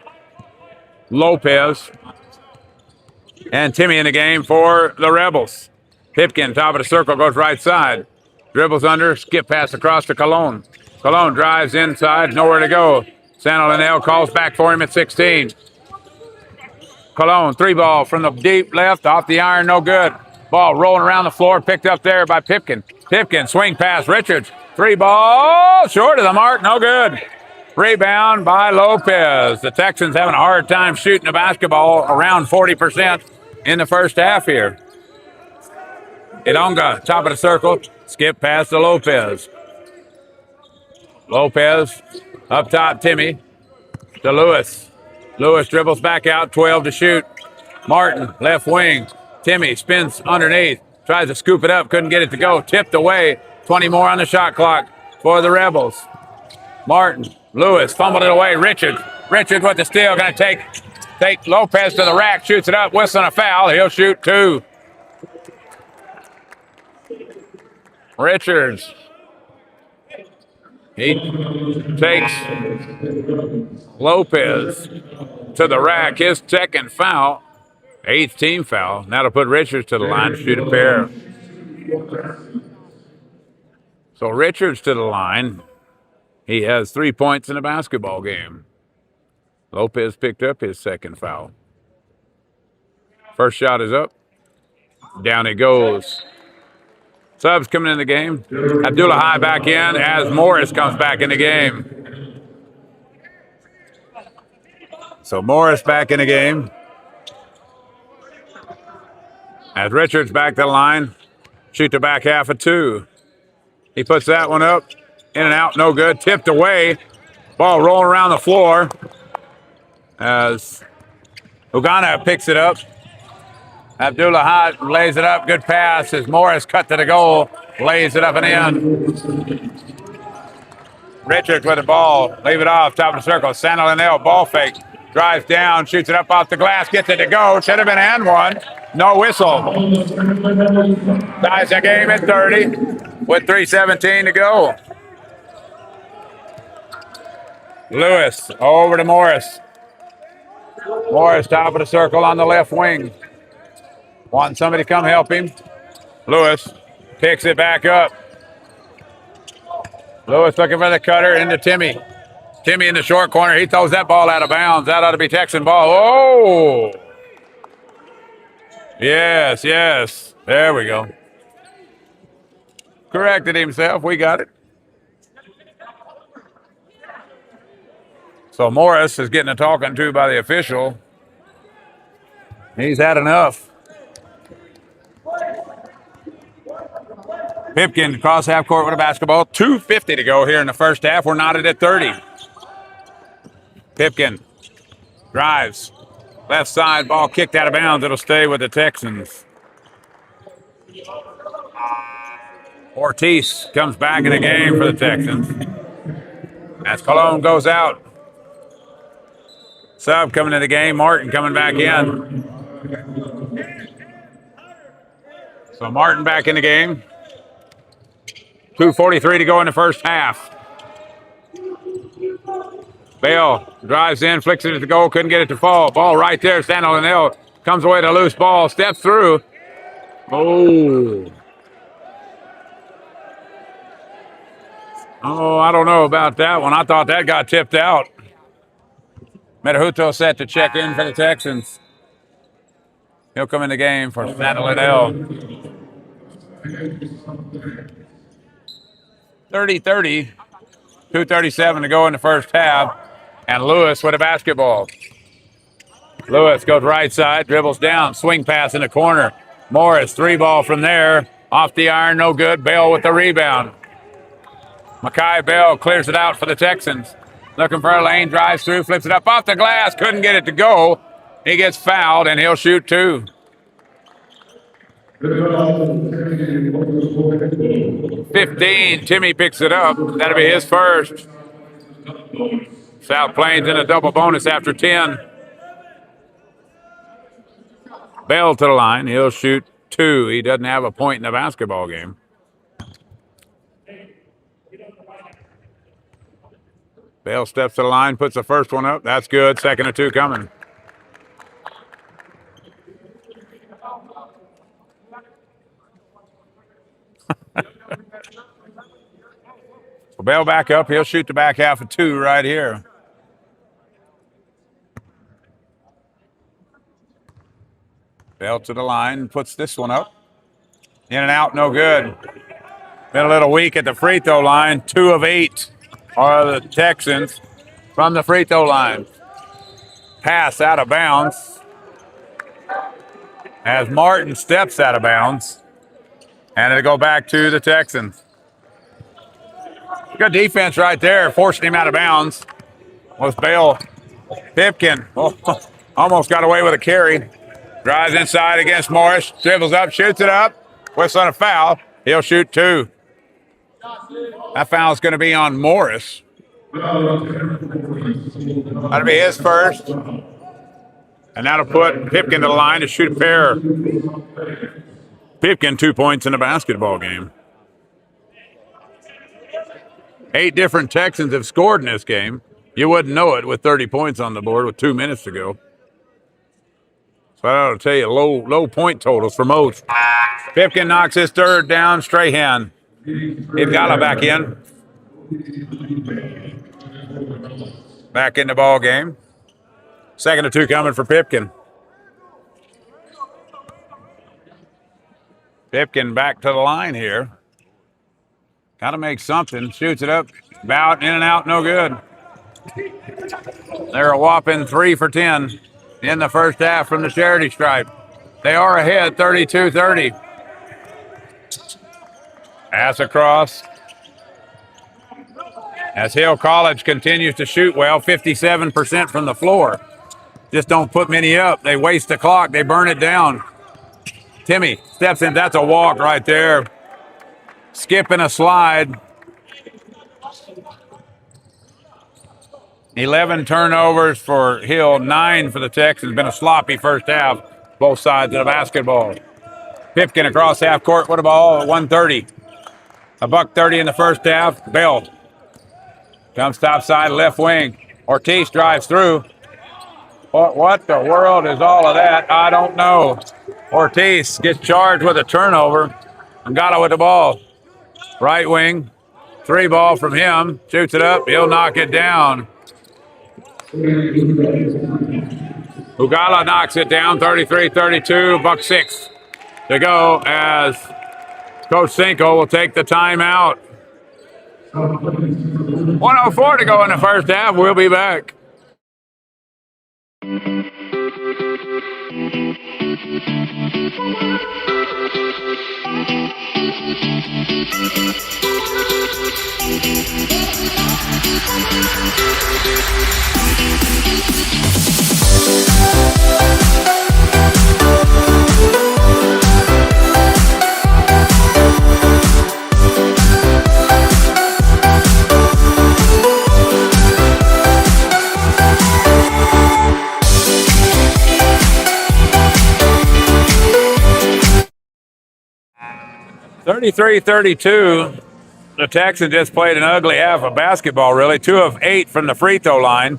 Lopez, and Timmy in the game for the Rebels. Pipkin, top of the circle, goes right side. Dribbles under, skip pass across to Cologne. Cologne drives inside, nowhere to go. Sandal and L calls back for him at 16. Cologne, 3 ball from the deep left, off the iron, no good. Ball rolling around the floor, picked up there by Pipkin. Pipkin, swing pass, Richards. 3 ball, short of the mark, no good. Rebound by Lopez. The Texans having a hard time shooting the basketball, around 40% in the first half here. Ilonga, top of the circle, skip pass to Lopez. Lopez, up top, Timmy, to Lewis. Lewis dribbles back out, 12 to shoot. Martin, left wing. Timmy spins underneath, tries to scoop it up, couldn't get it to go, tipped away. 20 more on the shot clock for the Rebels. Martin, Lewis fumbled it away. Richards with the steal, going to take Lopez to the rack, shoots it up, whistling a foul. He'll shoot 2. Richards. He takes Lopez to the rack. His second foul, 8th team foul. Now to put Richards to the line to shoot a pair. So Richards to the line. He has 3 points in a basketball game. Lopez picked up his second foul. First shot is up. Down it goes. Subs coming in the game. Abdullah High back in as Morris comes back in the game. So Morris back in the game. As Richards back to the line. Shoot the back half of 2. He puts that one up. In and out, no good. Tipped away. Ball rolling around the floor. as Ugana picks it up. Abdullah Hott lays it up. Good pass as Morris cut to the goal. Lays it up and in. Richards with the ball. Leave it off. Top of the circle. Santa Linnell ball fake. Drives down. Shoots it up off the glass. Gets it to go. Should have been and one. No whistle. Ties the game at 30 with 3:17 to go. Lewis over to Morris. Morris top of the circle on the left wing. Wanting somebody to come help him. Lewis picks it back up. Lewis looking for the cutter into Timmy. Timmy in the short corner. He throws that ball out of bounds. That ought to be Texan ball. Oh! Yes, yes. There we go. Corrected himself. We got it. So Morris is getting a talking to by the official. He's had enough. Pipkin across half court with a basketball. 2:50 to go here in the first half. We're knotted at 30. Pipkin drives. Left side, ball kicked out of bounds. It'll stay with the Texans. Ortiz comes back in the game for the Texans. As Colon goes out. Sub coming in the game. Martin coming back in. So Martin back in the game. 2:43 to go in the first half. Bell drives in, flicks it at the goal, couldn't get it to fall. Ball right there. Santa Linnell comes away to loose ball, steps through. Oh, I don't know about that one. I thought that got tipped out. Metahuto set to check in for the Texans. He'll come in the game for Santa Linnell. 30-30, 2:37 to go in the first half, and Lewis with a basketball. Lewis goes right side, dribbles down, swing pass in the corner. Morris, 3-ball from there, off the iron, no good. Bell with the rebound. Makai Bell clears it out for the Texans. Looking for a lane, drives through, flips it up off the glass, couldn't get it to go. He gets fouled, and he'll shoot 2. 15, Timmy picks it up. That'll be his first. South Plains in a double bonus after 10. Bell to the line. He'll shoot 2. He doesn't have a point in the basketball game. Bell steps to the line, puts the first one up. That's good. Second of 2 coming. So Bell back up. He'll shoot the back half of 2 right here. Bell to the line, puts this one up. In and out, no good. Been a little weak at the free throw line. 2 of 8 are the Texans from the free throw line. Pass out of bounds as Martin steps out of bounds. And it'll go back to the Texans. Good defense right there, forcing him out of bounds. Was Bell. Pipkin almost got away with a carry. Drives inside against Morris, dribbles up, shoots it up. Whistle on a foul. He'll shoot 2. That foul's going to be on Morris. That'll be his first. And that'll put Pipkin to the line to shoot a pair. Pipkin 2 points in the basketball game. 8 different Texans have scored in this game. You wouldn't know it with 30 points on the board with 2 minutes to go. So I ought to tell you, low point totals for most. Pipkin knocks his third down. Strahan. Igala back in. Back in the ball game. Second of 2 coming for Pipkin. Pipkin back to the line here. Got to make something. Shoots it up. Bout, in and out, no good. They're a whopping 3 for 10 in the first half from the charity stripe. They are ahead 32-30. Pass across. As Hill College continues to shoot well, 57% from the floor. just don't put many up. They waste the clock. They burn it down. Timmy steps in. That's a walk right there. Skipping a slide. 11 turnovers for Hill, 9 for the Texans. Been a sloppy first half, both sides of the basketball. Pipkin across half court with a ball at 1:30. $1:30 in the first half. Bell comes top side, left wing. Ortiz drives through. What the world is all of that? I don't know. Ortiz gets charged with a turnover. Ngata with the ball. Right wing. 3 ball from him. Shoots it up. He'll knock it down. Ugala knocks it down. 33-32. $1:06 to go as Coach Cinco will take the timeout. 1:04 to go in the first half. We'll be back. $33-32. The Texans just played an ugly half of basketball, really. 2 of 8 from the free throw line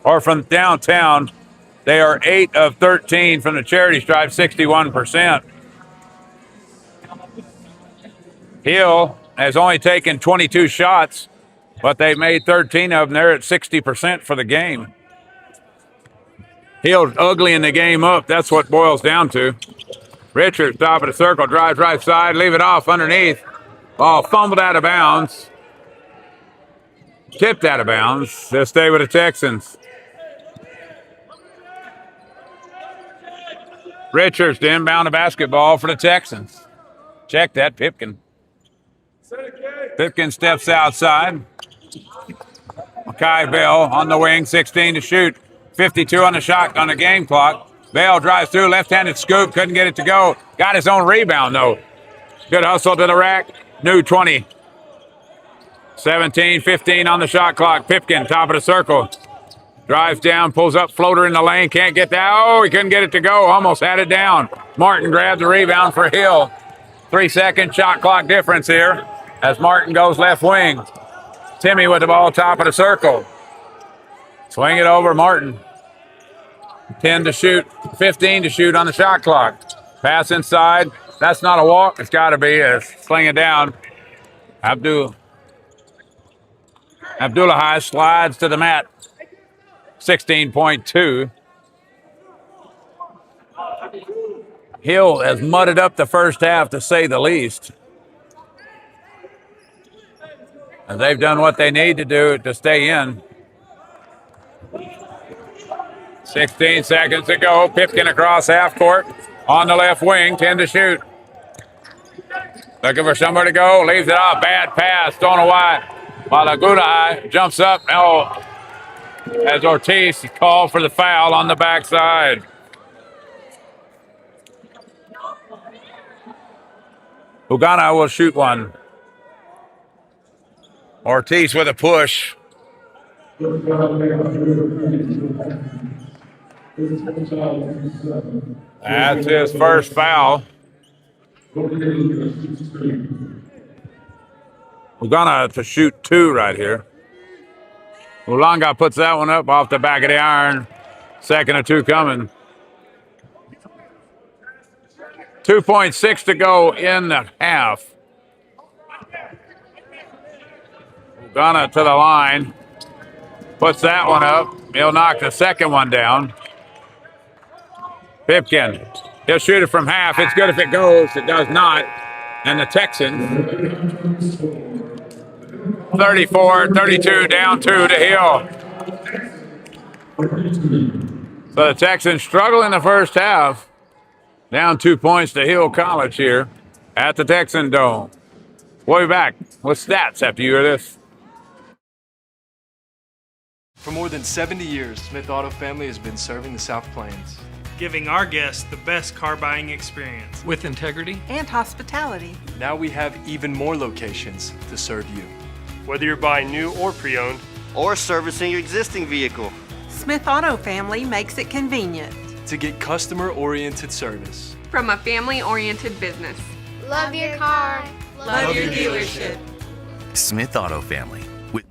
or from downtown. They are 8 of 13 from the charity stripe, 61%. Hill has only taken 22 shots, but they made 13 of them. They're at 60% for the game. Hill uglying the game up. That's what boils down to. Richards, top of the circle, drives right side, leave it off underneath. Ball fumbled out of bounds. Tipped out of bounds. They'll stay with the Texans. Richards to inbound the basketball for the Texans. Check that, Pipkin. Pipkin steps outside. Makai Bell on the wing, 16 to shoot. 52 on the shot on the game clock. Bell drives through, left-handed scoop, couldn't get it to go. Got his own rebound, though. Good hustle to the rack. New 20. 17-15 on the shot clock. Pipkin, top of the circle. Drives down, pulls up, floater in the lane. Can't get that. Oh, he couldn't get it to go. Almost had it down. Martin grabs the rebound for Hill. 3-second shot clock difference here as Martin goes left wing. Timmy with the ball, top of the circle. Swing it over, Martin. 10 to shoot, 15 to shoot on the shot clock. Pass inside. That's not a walk. It's got to be a sling it down. Abdullah High slides to the mat. 16.2. Hill has mudded up the first half, to say the least. And they've done what they need to do to stay in. 16 seconds to go. Pipkin across half court on the left wing. 10 to shoot. Looking for somewhere to go. Leaves it off. Bad pass. Don't know why. Malagudai jumps up. Oh, as Ortiz called for the foul on the backside. Ugana will shoot one. Ortiz with a push. That's his first foul. Ugana to shoot 2 right here. Ulanga puts that one up off the back of the iron. Second or 2 coming. 2.6 to go in the half. Ugana to the line. Puts that one up. He'll knock the second one down. Pipkin. He'll shoot it from half. It's good if it goes. It does not. And the Texans, 34-32, down 2 to Hill. So the Texans struggle in the first half. Down 2 points to Hill College here at the Texan Dome. We'll be back with stats after you hear this. For more than 70 years, Smith Auto Family has been serving the South Plains. Giving our guests the best car buying experience. With integrity and hospitality. Now we have even more locations to serve you. Whether you're buying new or pre-owned, or servicing your existing vehicle. Smith Auto Family makes it convenient. To get customer-oriented service. From a family-oriented business. Love your car. Love your dealership. Smith Auto Family. With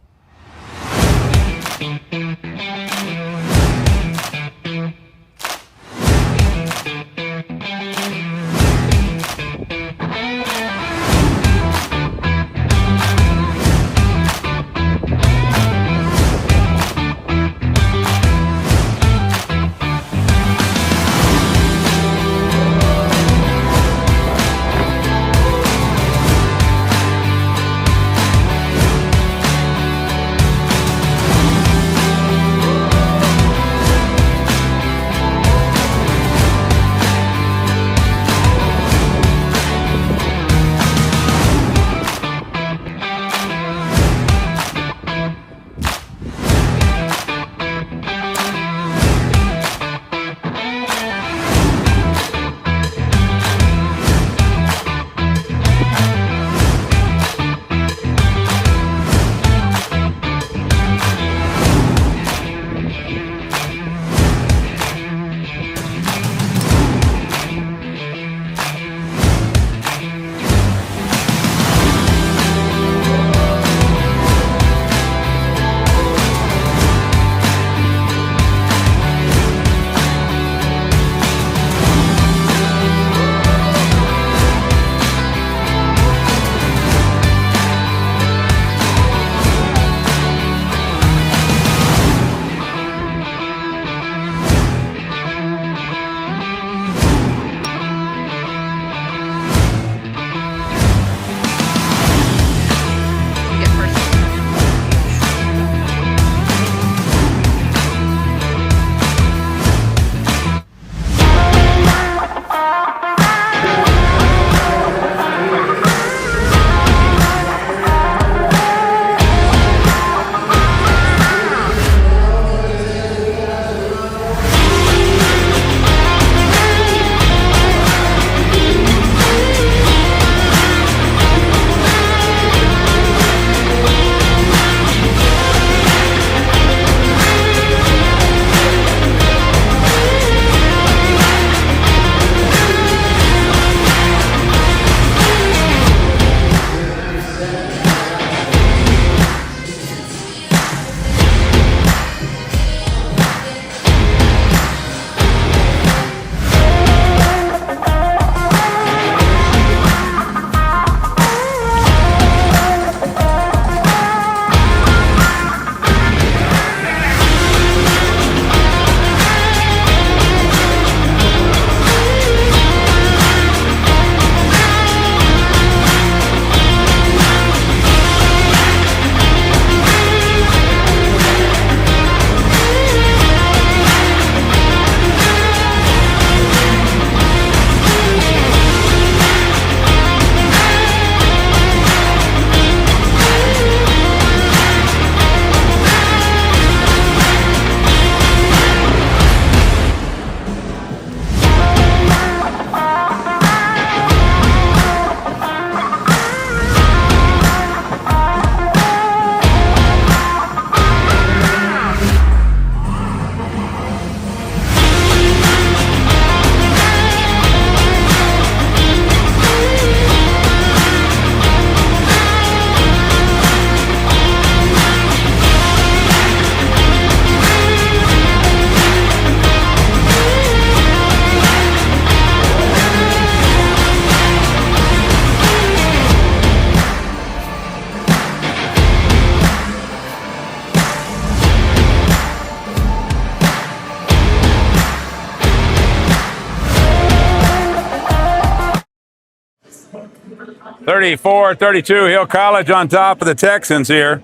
(34-32), Hill College on top of the Texans here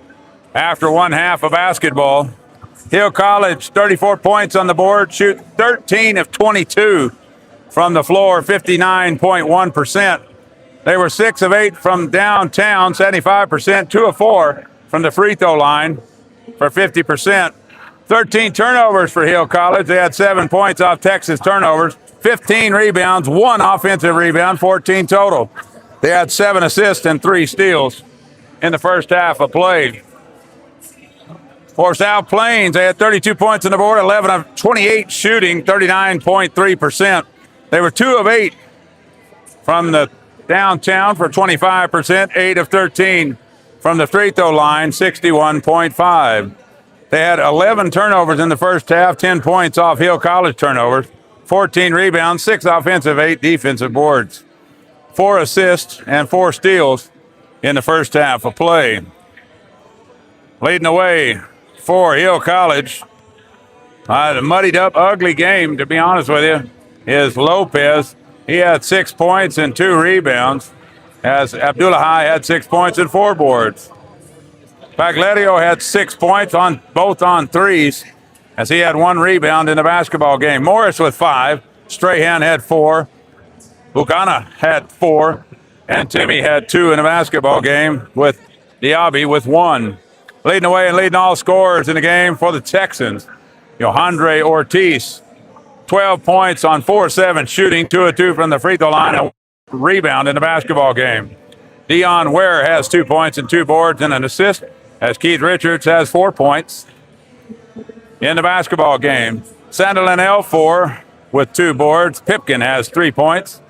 after one half of basketball. Hill College, 34 points on the board, shoot 13 of 22 from the floor, 59.1%. They were 6 of 8 from downtown, 75%, 2 of 4 from the free throw line for 50%. 13 turnovers for Hill College. They had 7 points off Texas turnovers, 15 rebounds, 1 offensive rebound, 14 total. They had 7 assists and 3 steals in the first half of play. For South Plains, they had 32 points on the board, 11 of 28 shooting, 39.3%. They were 2 of 8 from the downtown for 25%, 8 of 13 from the free throw line, 61.5. They had 11 turnovers in the first half, 10 points off Hill College turnovers, 14 rebounds, 6 offensive, 8 defensive boards, 4 assists, and 4 steals in the first half of play. Leading the way for Hill College, a muddied up, ugly game, to be honest with you, is Lopez. He had 6 points and 2 rebounds, as Abdullahi had 6 points and 4 boards. Pagliario had 6 points on both on threes, as he had 1 rebound in the basketball game. Morris with 5, Strahan had 4, Buchanan had 4, and Timmy had 2 in the basketball game, with Diaby with 1. Leading the way and leading all scorers in the game for the Texans, Johandre Ortiz, 12 points on 4-7 shooting, 2 of 2 from the free throw line, a rebound in the basketball game. Dion Ware has 2 points and 2 boards and an assist, as Keith Richards has 4 points in the basketball game. Sandelin L4 with 2 boards. Pipkin has 3 points.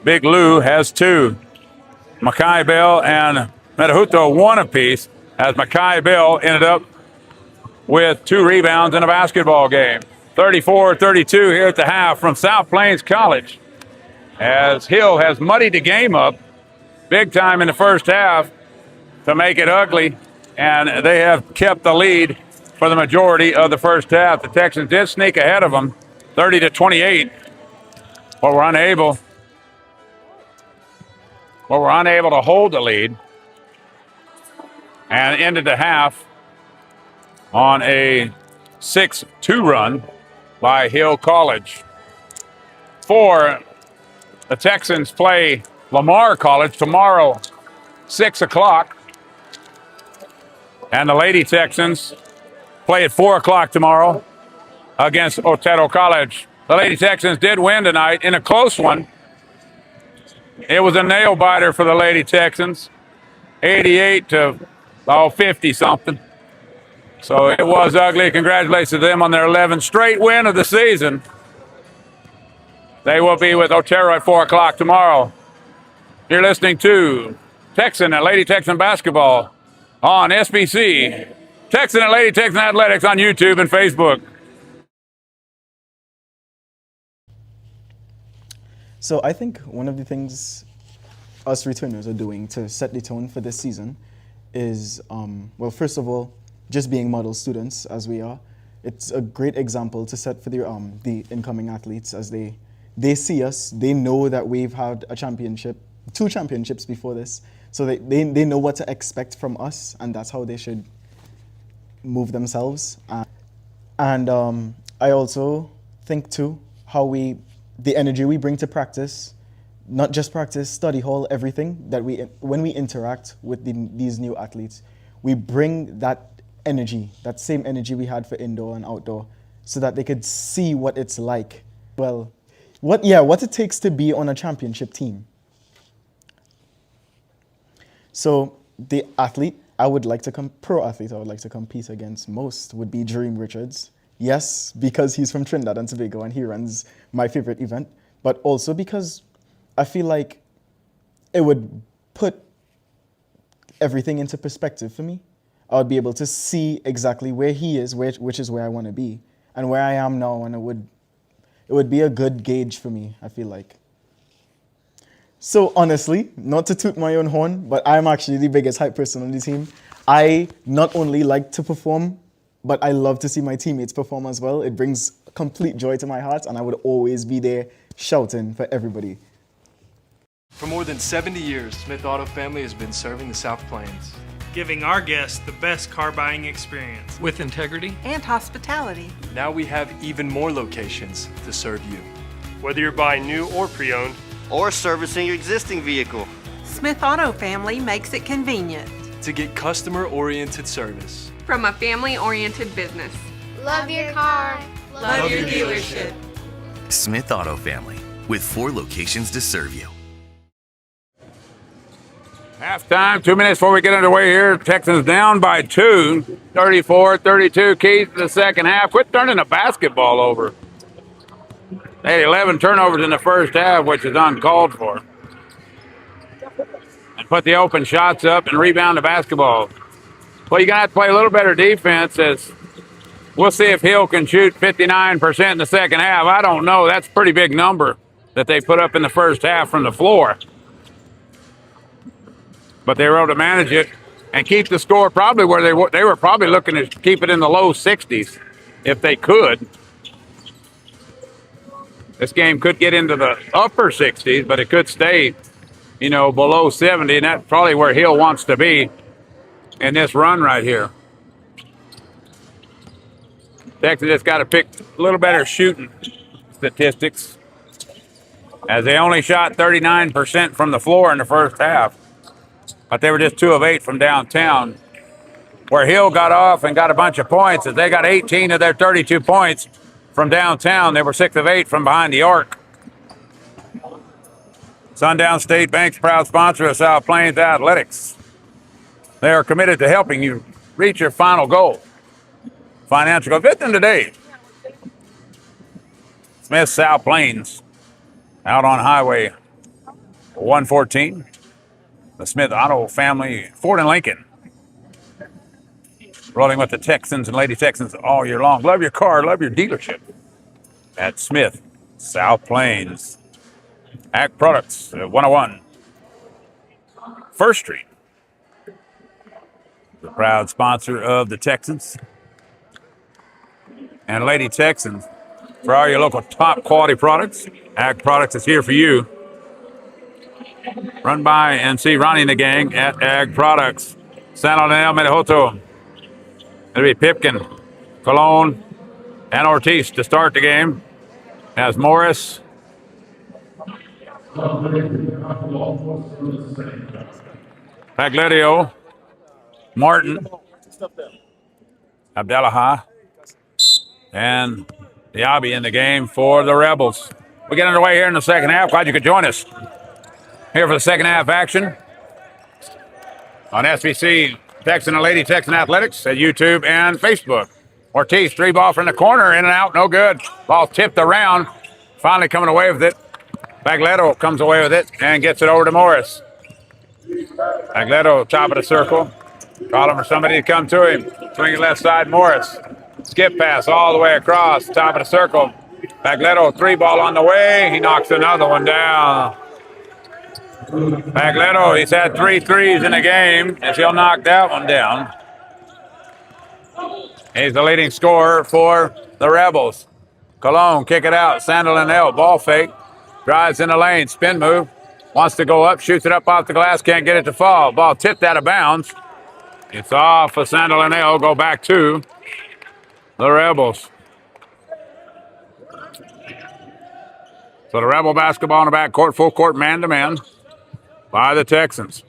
Big Lou has 2. Mackay Bell and Metahuto 1 apiece, as Mackay Bell ended up with 2 rebounds in a basketball game. 34-32 here at the half from South Plains College, as Hill has muddied the game up big time in the first half to make it ugly, and they have kept the lead for the majority of the first half. The Texans did sneak ahead of them 30-28, but were unable to hold the lead and ended the half on a 6-2 run by Hill College. For the Texans play Lamar College tomorrow, 6 o'clock. And the Lady Texans play at 4 o'clock tomorrow against Otero College. The Lady Texans did win tonight in a close one. It was a nail biter for the Lady Texans, 88 to 50-something. So it was ugly. Congratulations to them on their 11th straight win of the season. They will be with Otero at 4 o'clock tomorrow. You're listening to Texan and Lady Texan basketball on SBC. Texan and Lady Texan Athletics on YouTube and Facebook. So I think one of the things us returners are doing to set the tone for this season is, well, first of all, just being model students as we are. It's a great example to set for the incoming athletes as they see us. They know that we've had a championship, 2 championships before this, so they know what to expect from us, and that's how they should move themselves. And I also think too how the energy we bring to practice, not just practice, study hall, everything that when we interact with these new athletes, we bring that energy, that same energy we had for indoor and outdoor, so that they could see what it's like. Well, what it takes to be on a championship team. So the athlete I would like to pro athlete I would like to compete against most would be Dream Richards. Yes, because he's from Trinidad and Tobago and he runs my favorite event, but also because I feel like it would put everything into perspective for me. I would be able to see exactly where he is, which is where I want to be, and where I am now, and it would be a good gauge for me, I feel like. So honestly, not to toot my own horn, but I'm actually the biggest hype person on the team. I not only like to perform, but I love to see my teammates perform as well. It brings complete joy to my heart, and I would always be there shouting for everybody. For more than 70 years, Smith Auto Family has been serving the South Plains, giving our guests the best car buying experience with integrity and hospitality. Now we have even more locations to serve you. Whether you're buying new or pre-owned, or servicing your existing vehicle, Smith Auto Family makes it convenient to get customer-oriented service from a family-oriented business. Love your car. Love your dealership. Smith Auto Family, with 4 locations to serve you. Halftime, 2 minutes before we get underway here. Texans down by 2, 34-32. Keys to the second half. Quit turning the basketball over. They had 11 turnovers in the first half, which is uncalled for. And put the open shots up and rebound the basketball. Well, you're going to have to play a little better defense as we'll see if Hill can shoot 59% in the second half. I don't know. That's a pretty big number that they put up in the first half from the floor. But they were able to manage it and keep the score probably where they were probably looking to keep it in the low 60s if they could. This game could get into the upper 60s, but it could stay, below 70, and that's probably where Hill wants to be in this run right here. Texas just got to pick a little better shooting statistics, as they only shot 39% from the floor in the first half. But they were just 2 of 8 from downtown, where Hill got off and got a bunch of points. As they got 18 of their 32 points from downtown, they were 6 of 8 from behind the arc. Sundown State Bank's proud sponsor of South Plains Athletics. They are committed to helping you reach your final goal. Financial goal. Visit them today. Smith South Plains, out on Highway 114. The Smith Auto Family, Ford and Lincoln. Rolling with the Texans and Lady Texans all year long. Love your car, love your dealership. At Smith South Plains. Ag Products, 101 First Street. The proud sponsor of the Texans and Lady Texans. For all your local top quality products, Ag Products is here for you. Run by and see Ronnie and the gang at Ag Products. San Leonel, Medejoto. It'll be Pipkin, Colon, and Ortiz to start the game. As Morris, Pagliario, Martin, Abdellaha, and Diaby in the game for the Rebels. We get underway here in the second half. Glad you could join us here for the second half action on SBC Texan and Lady Texan Athletics at YouTube and Facebook. Ortiz, 3 ball from the corner, in and out, no good. Ball tipped around, finally coming away with it. Pagliario comes away with it and gets it over to Morris. Pagliario, top of the circle. Calling for somebody to come to him. Swinging left side, Morris. Skip pass all the way across, top of the circle. Pagliario, 3 ball on the way. He knocks another one down. Pagliario, he's had 3 threes in the game, as he'll knock that one down. He's the leading scorer for the Rebels. Colon, kick it out. Sandal and L, ball fake. Drives in the lane, spin move. Wants to go up, shoots it up off the glass, can't get it to fall. Ball tipped out of bounds. It's off of Sandal and L, go back to the Rebels. So the Rebel basketball in the backcourt, full court man-to-man by the Texans.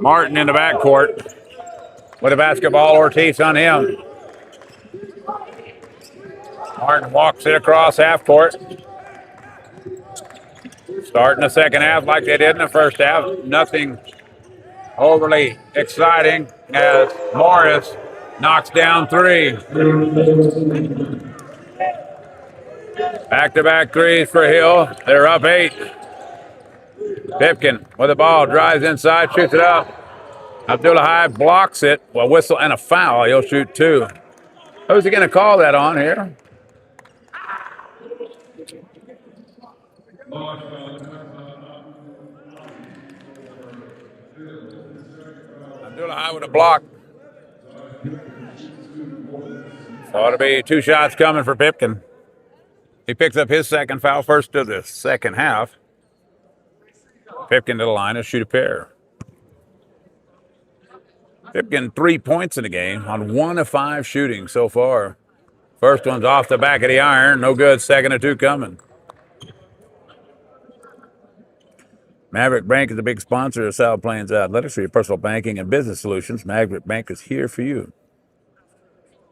Martin in the backcourt with a basketball. Ortiz on him. Martin walks it across half court. Starting the second half like they did in the first half. Nothing overly exciting as Morris knocks down 3. Back-to-back threes for Hill. They're up 8. Pipkin with the ball, drives inside, shoots it up. Abdullahi blocks it. Well, whistle and a foul. He'll shoot 2. Who's he going to call that on here? Abdullahi with a block. So it'll be 2 shots coming for Pipkin. He picks up his second foul, first of the second half. Pipkin to the line and shoot a pair. Pipkin 3 points in the game on 1 of 5 shooting so far. First one's off the back of the iron. No good. Second of 2 coming. Maverick Bank is a big sponsor of South Plains Athletics for your personal banking and business solutions. Maverick Bank is here for you.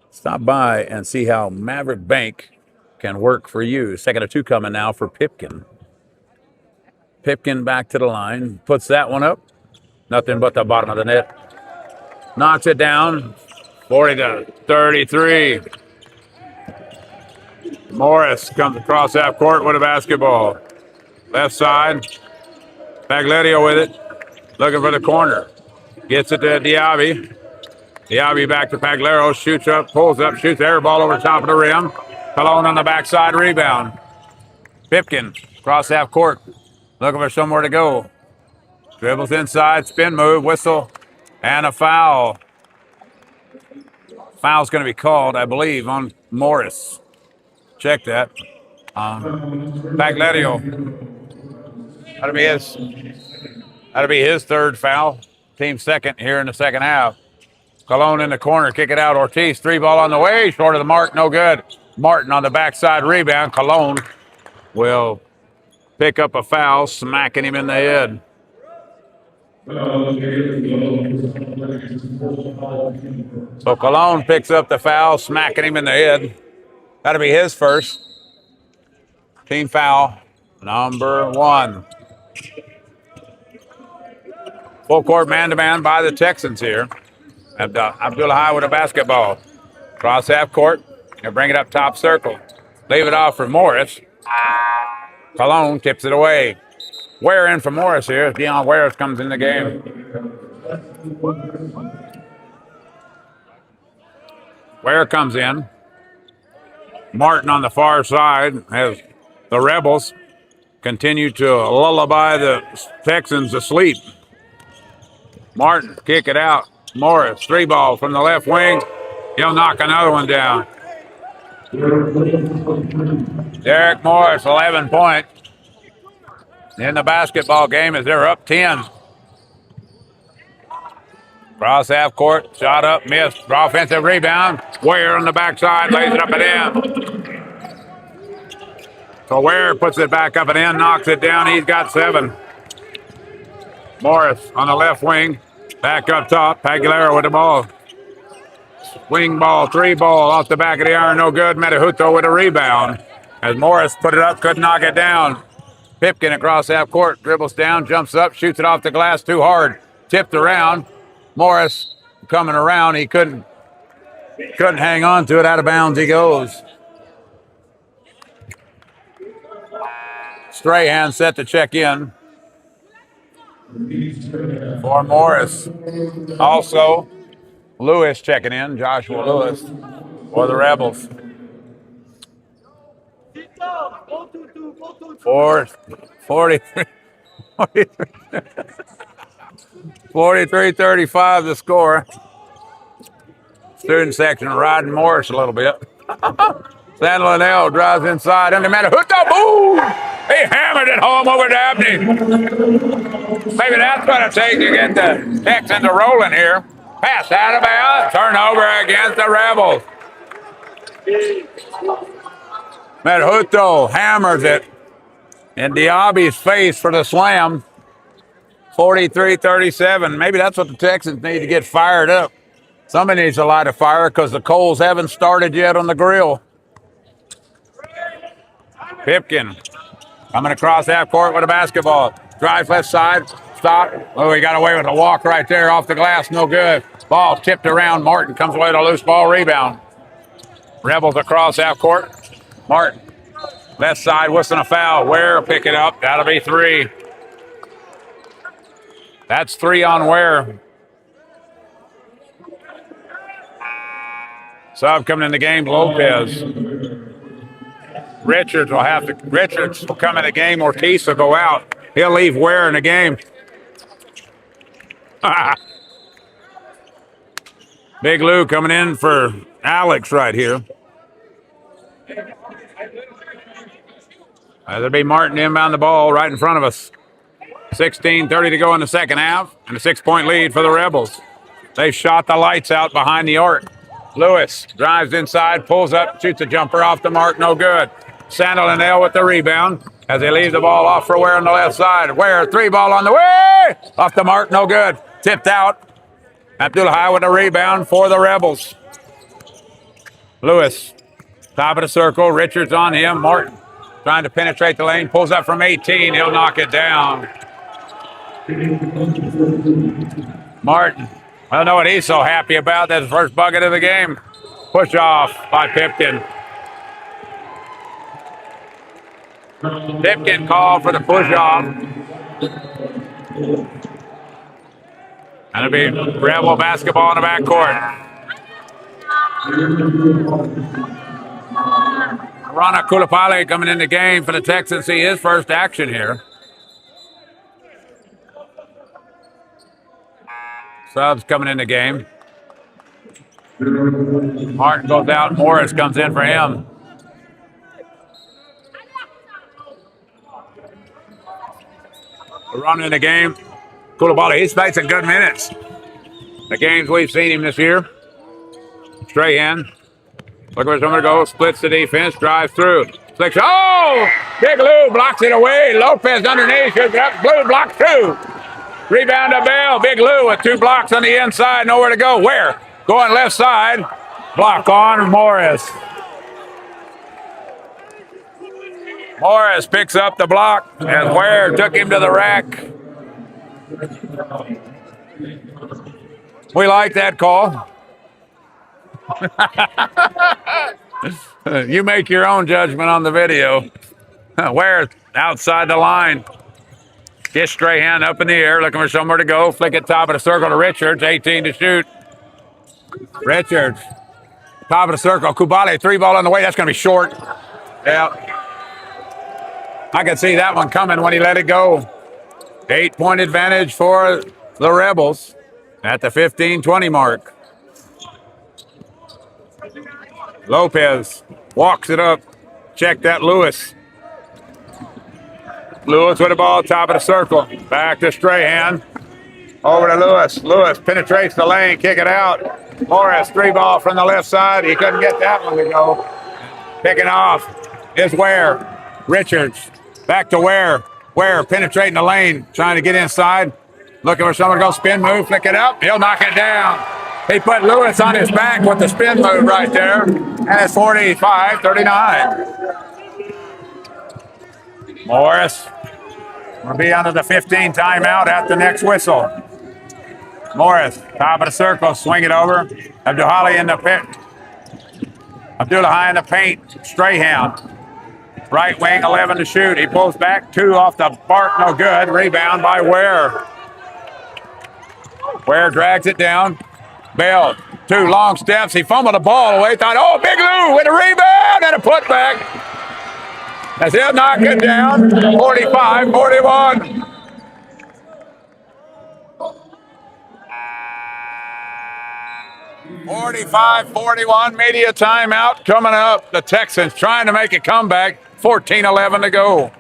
Stop by and see how Maverick Bank can work for you. 2nd and 2 coming now for Pipkin. Pipkin back to the line, puts that one up. Nothing but the bottom of the net. Knocks it down. 40-33. Morris comes across half court with a basketball. Left side. Pagliario with it. Looking for the corner. Gets it to Diaby. Diaby back to Pagliario. Shoots up, pulls up, shoots air ball over the top of the rim. Cologne on the backside rebound. Pipkin across half court. Looking for somewhere to go. Dribbles inside, spin move, whistle, and a foul. Foul's going to be called, I believe, on Morris. Check that. Pagliario. That'll be his third foul. Team second here in the second half. Cologne in the corner, kick it out. Ortiz, 3-ball on the way, short of the mark, no good. Martin on the backside rebound. Cologne will pick up a foul, smacking him in the head. So Cologne picks up the foul, smacking him in the head. That'll be his first. Team foul, number 1. Full court man-to-man by the Texans here. Abdullah with a basketball. Cross half court. And bring it up top circle. Leave it off for Morris. Cologne tips it away. Ware in for Morris here. Deion Ware comes in the game. Ware comes in. Martin on the far side as the Rebels continue to lullaby the Texans asleep. Martin, kick it out. Morris, 3-ball from the left wing. He'll knock another one down. Derek Morris, 11 points in the basketball game as they're up 10. Cross half court, shot up, missed. Offensive rebound. Ware on the backside, lays it up and in. So Ware puts it back up and in, knocks it down. He's got 7. Morris on the left wing, back up top. Pagliario with the ball. Wing ball, 3-ball off the back of the iron, no good. Metahuto with a rebound. As Morris put it up, couldn't knock it down. Pipkin across half court, dribbles down, jumps up, shoots it off the glass too hard. Tipped around. Morris coming around, he couldn't hang on to it. Out of bounds he goes. Strahan set to check in for Morris. Also, Lewis checking in, Joshua Lewis for the Rebels. 43-35 the score. Student section riding Morris a little bit. San Linnell drives inside. Under Metahuto, boom! He hammered it home over Dabney. Maybe that's what it takes to get the Texans rolling here. Pass out of bounds. Turnover against the Rebels. Metahuto hammers it in Diaby's face for the slam. 43-37. Maybe that's what the Texans need to get fired up. Somebody needs to light a fire because the coals haven't started yet on the grill. Pipkin coming across half court with a basketball. Drives left side. Stop. Oh, he got away with a walk right there off the glass. No good. Ball tipped around. Martin comes away with a loose ball rebound. Rebels across half court. Martin. Left side whistling a foul. Ware pick it up. That'll be 3. That's 3 on Ware. Sub coming in the game, Lopez. Richards will come in the game. Ortiz will go out. He'll leave Ware in the game. Big Lou coming in for Alex right here. There'll be Martin inbound the ball right in front of us. 16:30 to go in the second half, and a 6-point lead for the Rebels. They shot the lights out behind the arc. Lewis drives inside, pulls up, shoots a jumper off the mark, no good. Sandal with the rebound as they leave the ball off for Ware on the left side. Ware, 3-ball on the way, off the mark, no good. Tipped out. Abdullah with the rebound for the Rebels. Lewis, top of the circle. Richards on him. Martin trying to penetrate the lane. Pulls up from 18. He'll knock it down. Martin. I don't know what he's so happy about. That's the first bucket of the game. Push off by Pipkin. Pipkin called for the push off. And it'll be Rebel basketball in the backcourt. Rana Kulapale coming in the game for the Texans. See his first action here. Subs coming in the game. Martin goes out. Morris comes in for him. Run in the game. Kulapale, he's played some good minutes. The games we've seen him this year. Strahan. Look where someone goes. Splits the defense. Drives through. Flicks. Oh! Big Lou blocks it away. Lopez underneath. Blue blocks two. Rebound to Bell. Big Lou with 2 blocks on the inside. Nowhere to go. Where? Going left side. Block on Morris. Morris picks up the block as Ware took him to the rack. We like that call. You make your own judgment on the video. Ware outside the line. Gets Strahan up in the air, looking for somewhere to go. Flick it top of the circle to Richards. 18 to shoot. Richards. Top of the circle. Kubale, 3-ball on the way. That's going to be short. Yeah. I could see that one coming when he let it go. 8-point advantage for the Rebels at the 15-20 mark. Lopez walks it up. Check that Lewis. Lewis with the ball, top of the circle. Back to Strahan. Over to Lewis. Lewis penetrates the lane, kick it out. Morris, 3-ball from the left side. He couldn't get that one to go. Picking off is Ware. Richards. Back to Ware. Ware penetrating the lane, trying to get inside. Looking for someone to go spin move, flick it up. He'll knock it down. He put Lewis on his back with the spin move right there. And it's 45-39. Morris will be under the 15 timeout at the next whistle. Morris, top of the circle, swing it over. Abdullahi in the pit. Abdullahi in the paint. Strahan. Right wing, 11 to shoot. He pulls back, 2 off the mark, no good. Rebound by Ware. Ware drags it down. Bell, 2 long steps. He fumbled the ball away. Thought, oh, Big Lou with a rebound and a putback. As he'll knock it down, 45-41. Media timeout coming up. The Texans trying to make a comeback. 14-11 to go.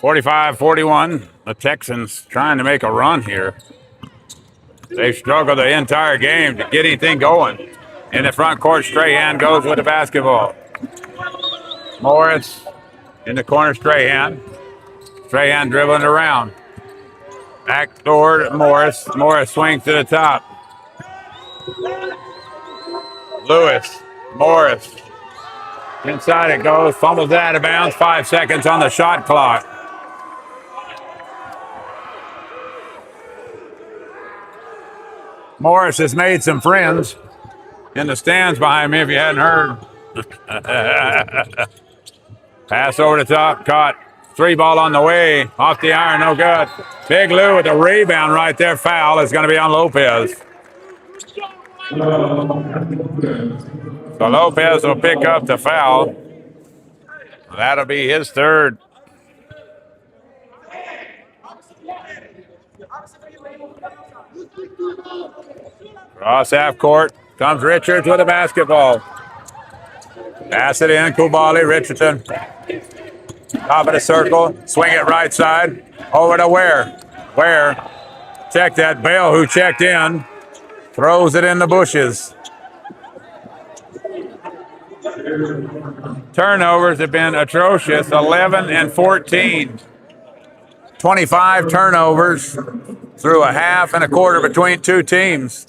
(45-41). The Texans trying to make a run here. They've struggled the entire game to get anything going. In the front court, Strahan goes with the basketball. Morris in the corner, Strahan. Strahan dribbling around. Back toward Morris. Morris swings to the top. Lewis. Morris. Inside it goes. Fumbles out of bounds. 5 seconds on the shot clock. Morris has made some friends in the stands behind me if you hadn't heard. Pass over the top. Caught. 3 ball on the way. Off the iron. No good. Big Lou with a rebound right there. Foul is going to be on Lopez. So Lopez will pick up the foul. That'll be his third. Cross half court. Comes Richards with a basketball. Pass it in. Kubali, Richardson. Top of the circle. Swing it right side. Over to Ware. Ware. Check that. Bell, who checked in, throws it in the bushes. Turnovers have been atrocious. 11 and 14. 25 turnovers through a half and a quarter between two teams.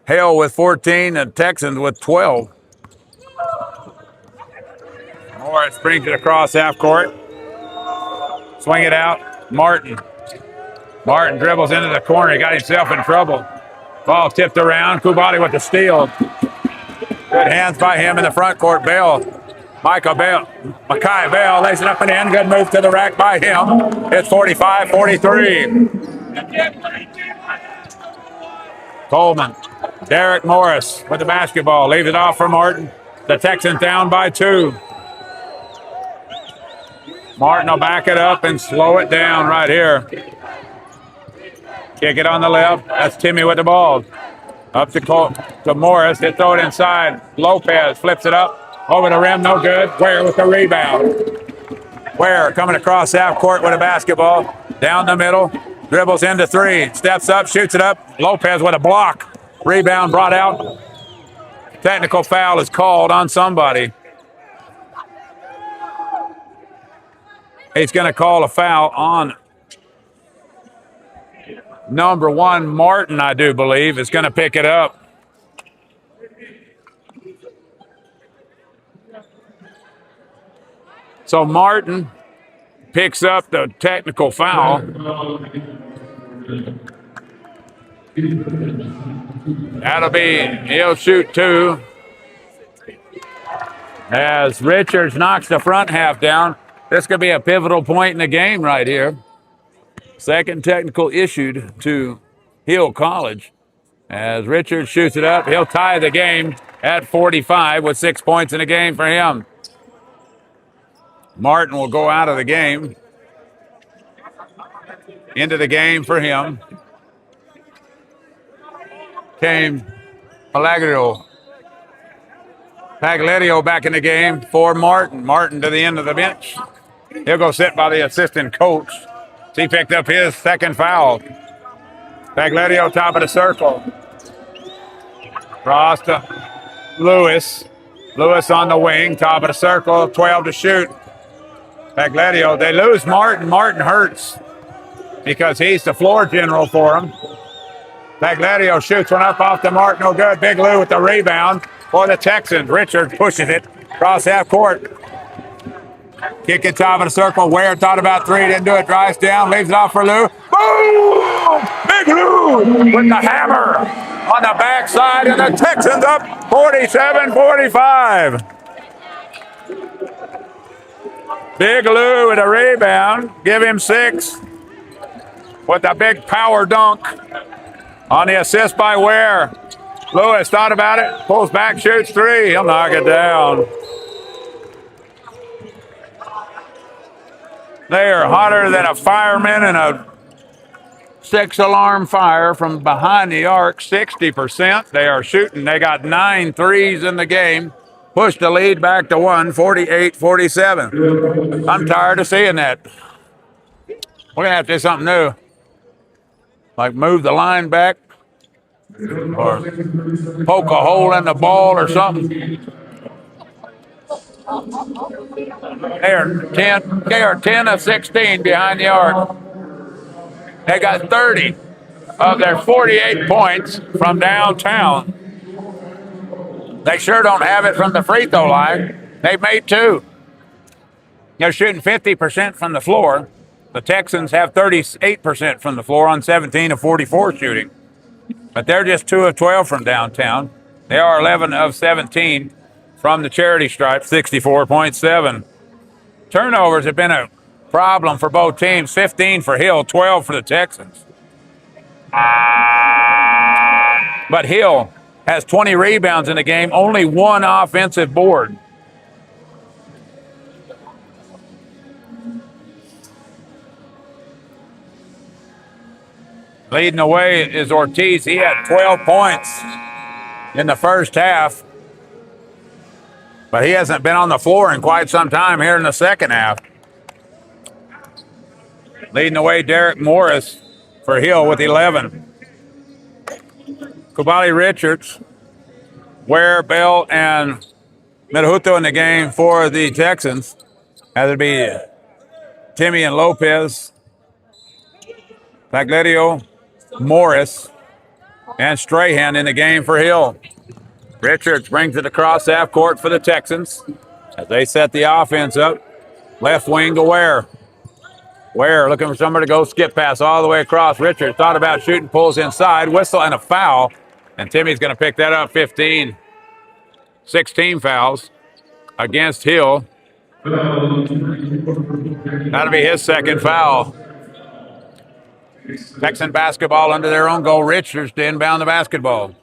Hale with 14 and Texans with 12. Morris brings it across half court. Swing it out. Martin. Martin dribbles into the corner. He got himself in trouble. Ball tipped around. Kubali with the steal. Good hands by him in the front court. Bell. Michael Bell. Makai Bell lays it up and in. Good move to the rack by him. It's 45-43. Coleman. Derek Morris with the basketball. Leaves it off for Martin. The Texans down by 2. Martin will back it up and slow it down right here. Kick it on the left. That's Timmy with the ball. Up to Morris. They throw it inside. Lopez flips it up. Over the rim, no good. Ware with the rebound. Ware coming across half court with a basketball. Down the middle. Dribbles into 3. Steps up, shoots it up. Lopez with a block. Rebound brought out. Technical foul is called on somebody. He's going to call a foul on number 1, Martin, I do believe, is going to pick it up. So Martin picks up the technical foul. He'll shoot 2. As Richards knocks the front half down. This could be a pivotal point in the game right here. Second technical issued to Hill College. As Richards shoots it up, he'll tie the game at 45 with 6 points in the game for him. Martin will go out of the game. Into the game for him came Pagliario back in the game for Martin. Martin to the end of the bench. He'll go sit by the assistant coach. He picked up his second foul. Pagliario top of the circle. Cross to Lewis. Lewis on the wing, top of the circle, 12 to shoot. Pagliario, they lose Martin. Martin hurts because he's the floor general for him. Pagliario shoots one up off the mark, no good. Big Lou with the rebound for the Texans. Richards pushes it across half court. Kick it top of the circle. Ware thought about 3, didn't do it. Drives down, leaves it off for Lou. Boom! Big Lou with the hammer on the backside, and the Texans up 47-45. Big Lou with a rebound. Give him 6 with a big power dunk on the assist by Ware. Lewis thought about it, pulls back, shoots 3. He'll knock it down. They are hotter than a fireman in a 6-alarm fire from behind the arc, 60%. They are shooting. They got 9 threes in the game. Pushed the lead back to 1, 48-47. I'm tired of seeing that. We're going to have to do something new. Like move the line back or poke a hole in the ball or something. They are 10 of 16 behind the arc. They got 30 of their 48 points from downtown. They sure don't have it from the free throw line. They've made 2. They're shooting 50% from the floor. The Texans have 38% from the floor on 17 of 44 shooting. But they're just 2 of 12 from downtown. They are 11 of 17 from the charity stripe, 64.7. Turnovers have been a problem for both teams. 15 for Hill, 12 for the Texans. But Hill has 20 rebounds in the game, only 1 offensive board. Leading the way is Ortiz. He had 12 points in the first half, but he hasn't been on the floor in quite some time here in the second half. Leading the way, Derek Morris for Hill with 11. Kubali Richards, Ware, Bell, and Medahuto in the game for the Texans. As it'd be Timmy and Lopez, Pagliario, Morris, and Strahan in the game for Hill. Richards brings it across half court for the Texans as they set the offense up. Left wing to Ware. Ware looking for somebody to go skip pass all the way across. Richards thought about shooting, pulls inside, whistle and a foul. And Timmy's going to pick that up, 15. 16 fouls against Hill. That'll be his second foul. Texan basketball under their own goal. Richards to inbound the basketball.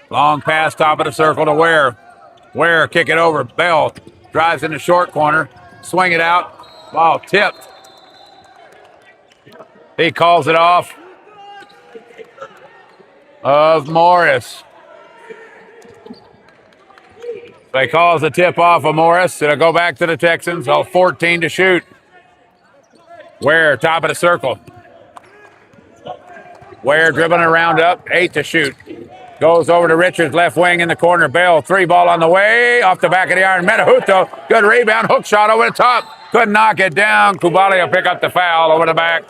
Long pass, top of the circle to Ware. Ware kick it over. Bell drives in the short corner. Swing it out. Ball tipped. He calls it off of Morris. So he calls the tip off of Morris. It'll go back to the Texans. All 14 to shoot. Ware, top of the circle. Ware dribbling around up, 8 to shoot. Goes over to Richards, left wing in the corner. Bell, 3 ball on the way, off the back of the iron. Medahuto, good rebound, hook shot over the top. Couldn't knock it down. Kubali will pick up the foul over the back.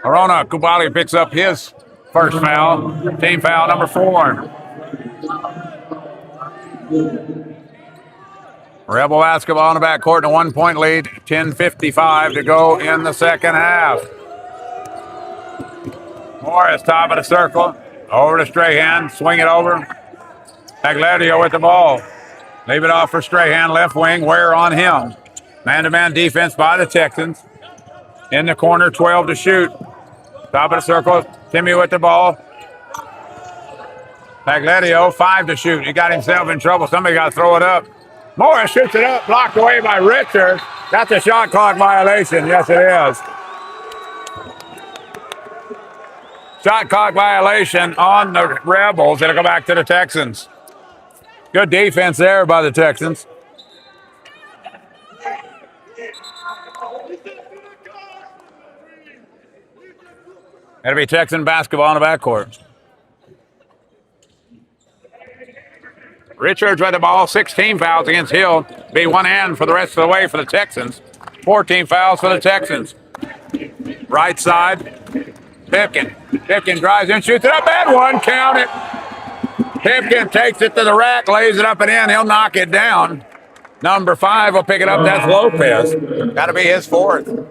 Arona Kubali picks up his first foul. Team foul number 4. Rebel basketball in the backcourt and a 1-point lead. 10:55 to go in the second half. Morris, top of the circle. Over to Strahan. Swing it over. Pagliario with the ball. Leave it off for Strahan. Left wing. Ware on him. Man-to-man defense by the Texans. In the corner, 12 to shoot. Top of the circle. Timmy with the ball. Pagliario, 5 to shoot. He got himself in trouble. Somebody got to throw it up. Morris shoots it up. Blocked away by Richards. That's a shot clock violation. Yes, it is. Shot clock violation on the Rebels. It'll go back to the Texans. Good defense there by the Texans. It'll be Texan basketball in the backcourt. Richards with the ball, 16 fouls against Hill. Be one hand for the rest of the way for the Texans. 14 fouls for the Texans. Right side, Pipkin. Pipkin drives in, shoots it up, bad one, count it. Pipkin takes it to the rack, lays it up and in, he'll knock it down. Number 5 will pick it up, that's Lopez. That'll be his 4th.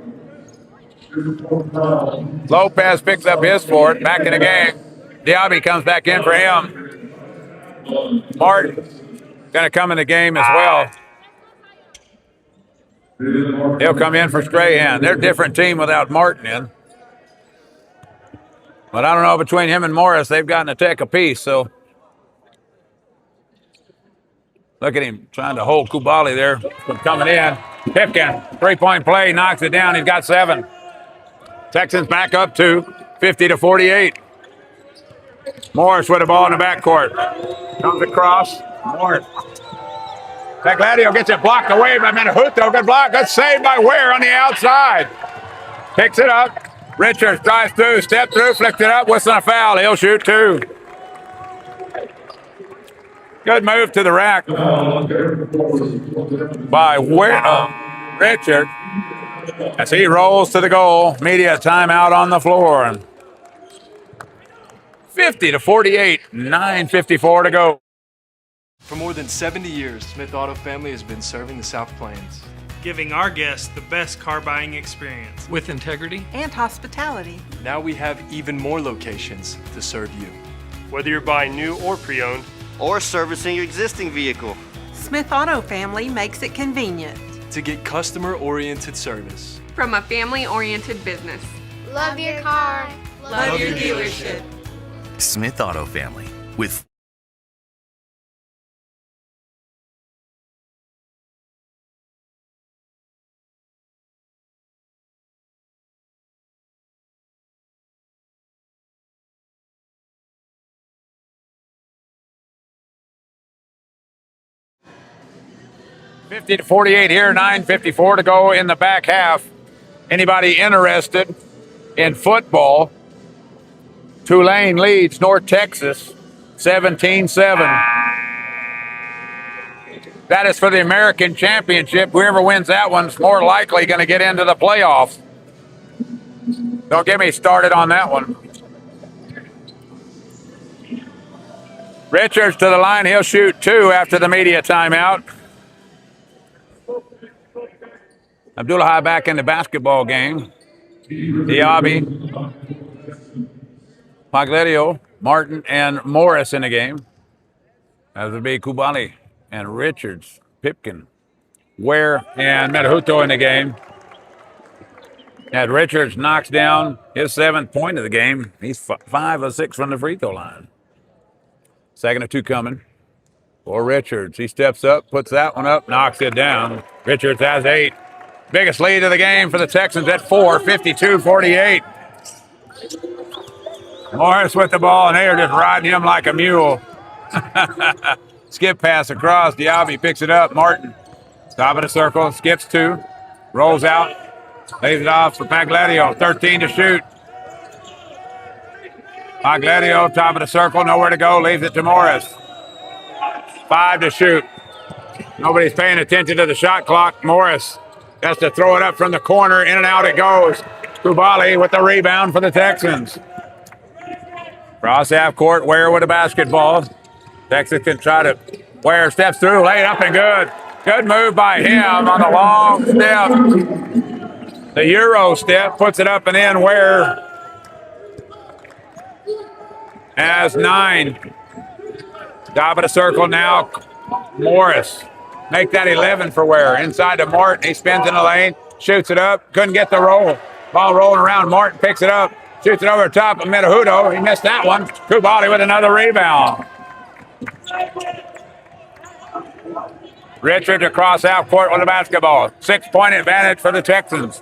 Lopez picks up his 4th, back in the game. Diaby comes back in for him. Martin going to come in the game as well. He'll come in for Strahan. They're a different team without Martin in. But I don't know, between him and Morris, they've gotten a tech apiece, so. Look at him trying to hold Kubali there from coming in. Pipkin, 3-point play, knocks it down. He's got 7. Texans back up to 50-48. Morris with the ball in the backcourt. Comes across. Morris. Pagliario gets it blocked away by Medahuto. Good block. Good save by Ware on the outside. Picks it up. Richards drives through, step through, flicked it up, whistling a foul. He'll shoot two. Good move to the rack by Richard as he rolls to the goal. Media timeout on the floor. 50-48, 9:54 to go. For more than 70 years, Smith Auto Family has been serving the South Plains, giving our guests the best car buying experience with integrity and hospitality. Now we have even more locations to serve you. Whether you're buying new or pre-owned, or servicing your existing vehicle, Smith Auto Family makes it convenient to get customer-oriented service from a family-oriented business. Love your car. Love your dealership. Smith Auto Family with $50-48 here, 9:54 to go in the back half. Anybody interested in football? Tulane leads North Texas 17-7. That is for the American Championship. Whoever wins that one's more likely going to get into the playoffs. Don't get me started on that one. Richards to the line. He'll shoot two after the media timeout. Abdullahi back in the basketball game. Diaby, Pagliario, Martin, and Morris in the game. That would be Kubali and Richards, Pipkin, Ware, and Metahuto in the game. And Richards knocks down his 7th point of the game. He's 5 of 6 from the free throw line. 2nd of 2 coming for Richards. He steps up, puts that one up, knocks it down. Richards has 8. Biggest lead of the game for the Texans at 4, 52-48. Morris with the ball, and they are just riding him like a mule. Skip pass across. Diaby picks it up. Martin, top of the circle, skips 2, rolls out, lays it off for Pagliario. 13 to shoot. Pagliario, top of the circle, nowhere to go, leaves it to Morris. 5 to shoot. Nobody's paying attention to the shot clock. Morris has to throw it up from the corner. In and out it goes. Kubali with the rebound for the Texans. Cross half court, Ware with a basketball. Texas can try to. Ware steps through, laid up and good. Good move by him on the long step. The Euro step, puts it up and in. Ware has 9. Top of the circle now, Morris. Make that 11 for Ware. Inside to Martin. He spins in the lane, shoots it up. Couldn't get the roll. Ball rolling around. Martin picks it up, shoots it over the top of Metahuto. He missed that one. Kubali with another rebound. Richards across half court with the basketball. 6-point advantage for the Texans.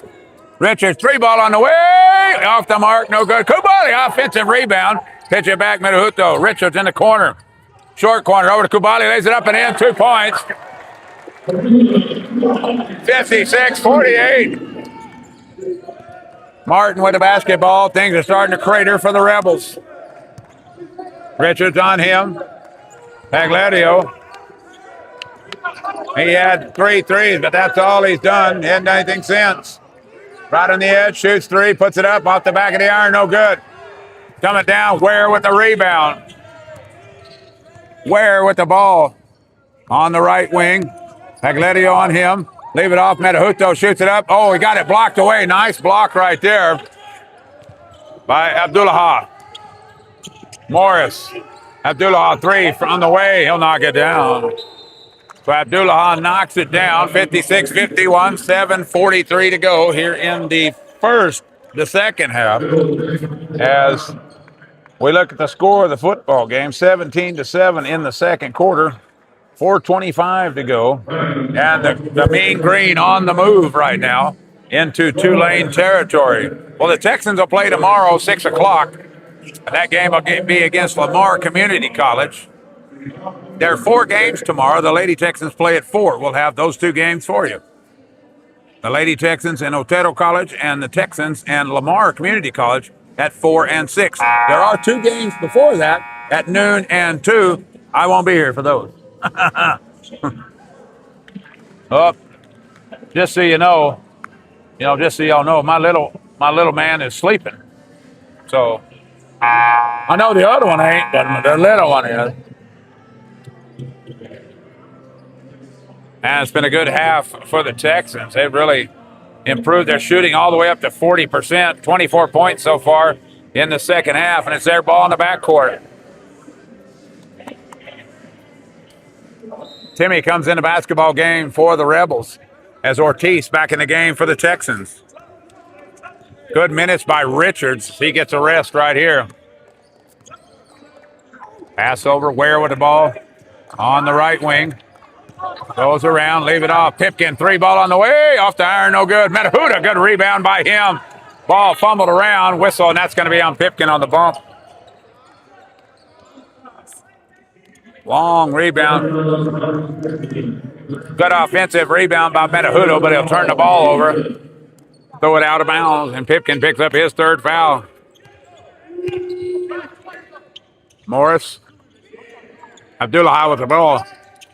Richards, 3-ball on the way. Off the mark, no good. Kubali, offensive rebound. Pitch it back, Metahuto. Richards in the corner. Short corner over to Kubali. Lays it up and in. 2 points. 56-48. Martin with the basketball. Things are starting to crater for the Rebels. Richards on him. Pagliario. He had 3 threes, but that's all he's done. He hadn't done anything since. Right on the edge, shoots 3, puts it up off the back of the iron, no good. Coming down, Ware with the rebound. Ware with the ball on the right wing. Pagliario on him. Leave it off. Metahuto shoots it up. Oh, he got it blocked away. Nice block right there by Abdullahi. Morris. Abdullahi 3 on the way. He'll knock it down. So Abdullahi knocks it down. 56-51. 7:43 to go here in the second half. As we look at the score of the football game, 17-7 in the second quarter. 4:25 to go, and the Mean Green on the move right now into Tulane territory. Well, the Texans will play tomorrow, 6 o'clock, and that game will be against Lamar Community College. There are 4 games tomorrow. The Lady Texans play at 4. We'll have those 2 games for you. The Lady Texans and Otero College, and the Texans and Lamar Community College at 4 and 6. There are 2 games before that at noon and 2. I won't be here for those. Oh, just so you know, just so y'all know, my little man is sleeping. So I know the other one ain't, but the little one is. And it's been a good half for the Texans. They've really improved their shooting all the way up to 40%, 24 points so far in the second half, and it's their ball in the backcourt. Timmy comes in the basketball game for the Rebels as Ortiz back in the game for the Texans. Good minutes by Richards. He gets a rest right here. Pass over, Ware with the ball on the right wing. Goes around, leave it off. Pipkin, 3 ball on the way. Off the iron, no good. Metahuda, good rebound by him. Ball fumbled around, whistle, and that's going to be on Pipkin on the bump. Long rebound. Good offensive rebound by Metahuda, but he'll turn the ball over. Throw it out of bounds, and Pipkin picks up his 3rd foul. Morris. Abdullahi with the ball.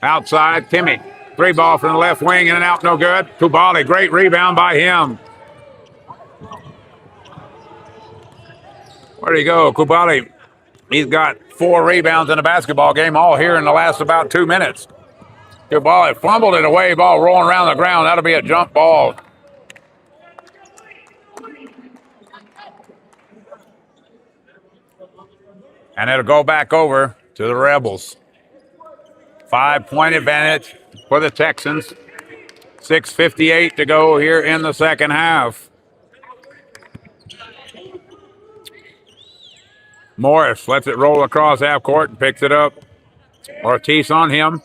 Outside, Timmy. 3 ball from the left wing, in and out, no good. Kubali, great rebound by him. Where'd he go? Kubali, he's got 4 rebounds in the basketball game, all here in the last about 2 minutes. Kubali fumbled it away, ball rolling around the ground. That'll be a jump ball. And it'll go back over to the Rebels. 5-point advantage for the Texans. 6:58 to go here in the second half. Morris lets it roll across half court and picks it up. Ortiz on him.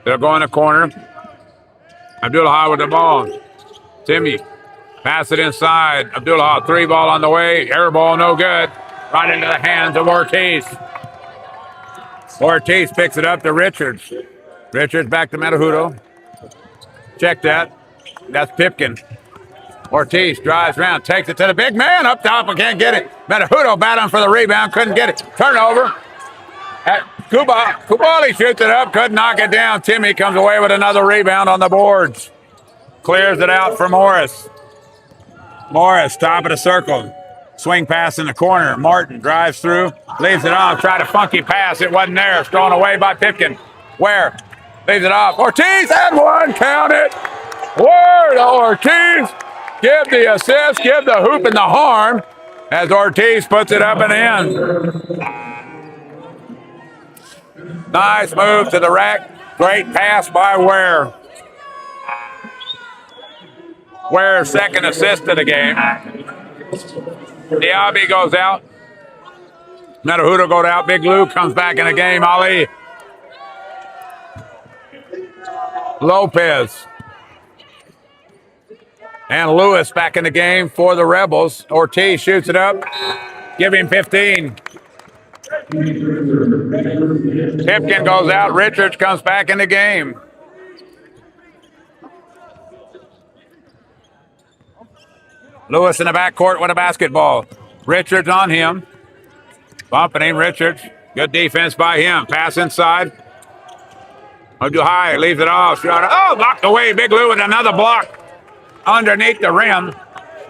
They'll go in the corner. Abdullahi with the ball. Timmy. Pass it inside. Abdullahi, 3 ball on the way. Air ball, no good. Right into the hands of Ortiz. Ortiz picks it up to Richards. Richards back to Metahudo. Check that. That's Pipkin. Ortiz drives around, takes it to the big man up top and can't get it. Metahudo battling for the rebound, couldn't get it. Turnover. Kubali shoots it up, couldn't knock it down. Timmy comes away with another rebound on the boards. Clears it out for Morris. Morris, top of the circle. Swing pass in the corner. Martin drives through, leaves it off, tried a funky pass. It wasn't there. It's thrown away by Pipkin. Where? Leaves it off. Ortiz had one. Count it. Word Ortiz. Give the assist. Give the hoop and the harm as Ortiz puts it up and in. Nice move to the rack. Great pass by Ware. Ware's 2nd assist of the game. Diaby goes out. Metahudo goes out. Big Lou comes back in the game. Ali. Lopez. And Lewis back in the game for the Rebels. Ortiz shoots it up. Give him 15. Pipkin goes out. Richards comes back in the game. Lewis in the backcourt with a basketball. Richards on him. Bumping him, Richards. Good defense by him. Pass inside. High, leaves it off. Oh, blocked away. Big Lou with another block underneath the rim.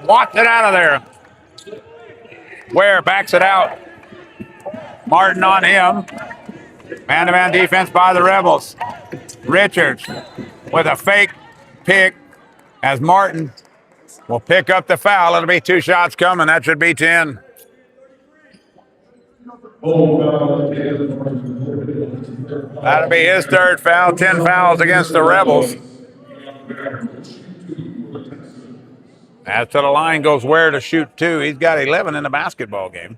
Walked it out of there. Ware backs it out. Martin on him. Man-to-man defense by the Rebels. Richards with a fake pick as Martin will pick up the foul. It'll be 2 shots coming. That should be 10. That'll be his 3rd foul. 10 fouls against the Rebels. As to the line goes Ware to shoot 2. He's got 11 in the basketball game.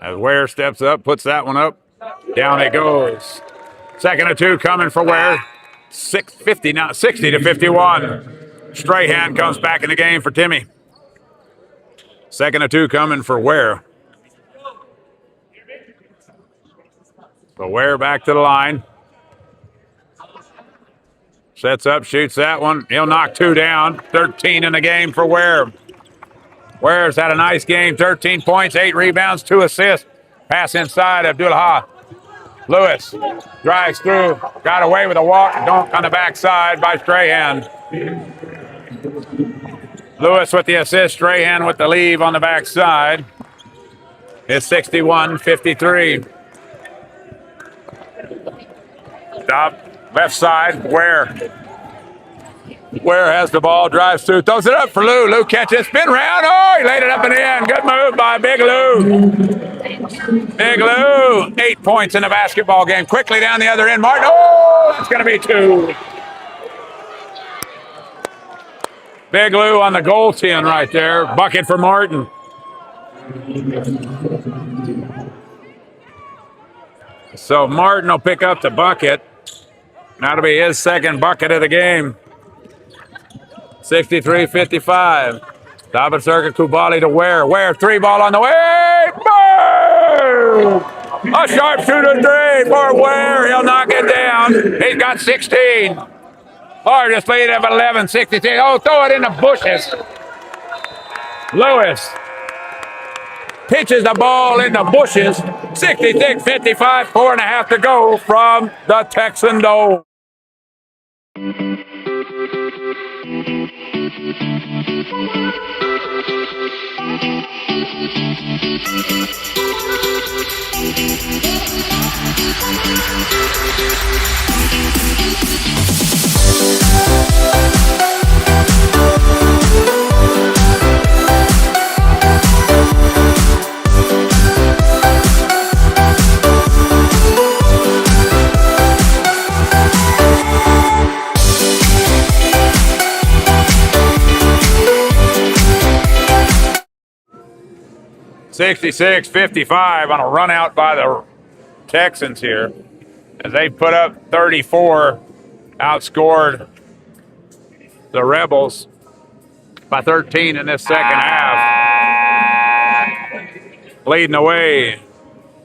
As Ware steps up, puts that one up. Down it goes. 2nd of 2 coming for Ware. 60 to 51. Strahan comes back in the game for Timmy. 2nd of 2 coming for Ware. So Ware back to the line. Sets up, shoots that one. He'll knock 2 down. 13 in the game for Ware. Ware's had a nice game. 13 points, 8 rebounds, 2 assists. Pass inside, Abdullah. Lewis drives through. Got away with a walk. Dunk on the backside by Strahan. Lewis with the assist. Strahan with the leave on the backside. It's 61-53. Stop. Left side, Ware. Ware has the ball, drives through, throws it up for Lou. Lou catches, spin round. Oh, he laid it up and in. Good move by Big Lou. Big Lou, 8 points in the basketball game. Quickly down the other end. Martin, oh, that's going to be 2. Big Lou on the goal tin right there. Bucket for Martin. So Martin will pick up the bucket. That'll be his second bucket of the game. 63-55. Top of circuit, Kubali to Ware. Ware, 3 ball on the way. Boom! A sharpshooter 3 for Ware. He'll knock it down. He's got 16. Largest lead of 11, 63. Oh, throw it in the bushes. Lewis pitches the ball in the bushes. 66-55, 4.5 to go from the Texan Dome. $66-55 on a run out by the Texans here as they put up 34, outscored the Rebels by 13 in this second half. Leading the way,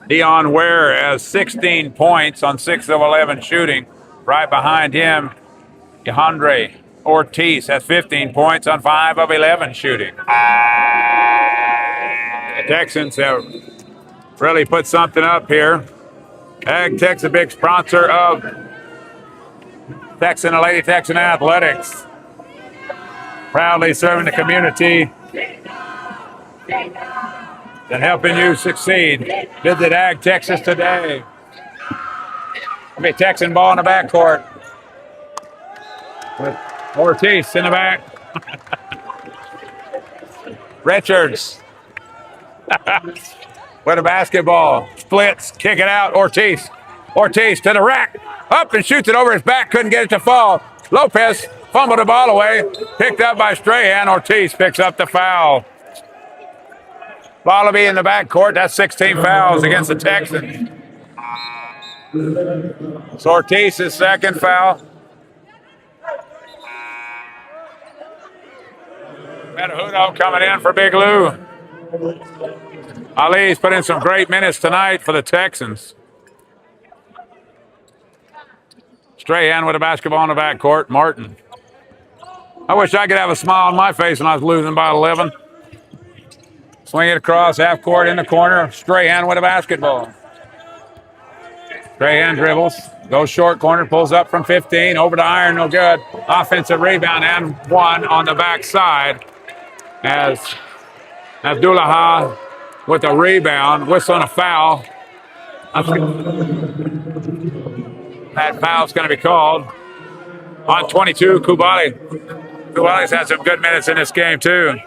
Dion Ware has 16 points on 6 of 11 shooting. Right behind him, Alejandro Ortiz has 15 points on 5 of 11 shooting. The Texans have really put something up here. Ag Tech's a big sponsor of Texan and Lady Texan Athletics. Proudly serving the community and helping you succeed. Visit Ag Texas today. There'll be Texan ball in the backcourt with Ortiz in the back. Richards with a basketball. Splits, kick it out. Ortiz to the rack. Up and shoots it over his back. Couldn't get it to fall. Lopez fumbled the ball away. Picked up by Strahan. Ortiz picks up the foul. Ball will be in the backcourt. That's 16 fouls against the Texans. It's Ortiz's second foul. Metahudo coming in for Big Lou. Ali's put in some great minutes tonight for the Texans. Strahan with a basketball in the backcourt. Martin. I wish I could have a smile on my face when I was losing by 11. Swing it across, half court in the corner. Strahan with a basketball. Strahan dribbles, goes short corner, pulls up from 15, over to iron, no good. Offensive rebound and 1 on the backside as Abdullah with a rebound, whistle and a foul. That foul's going to be called on 22, Kubali. Kubali's had some good minutes in this game, too.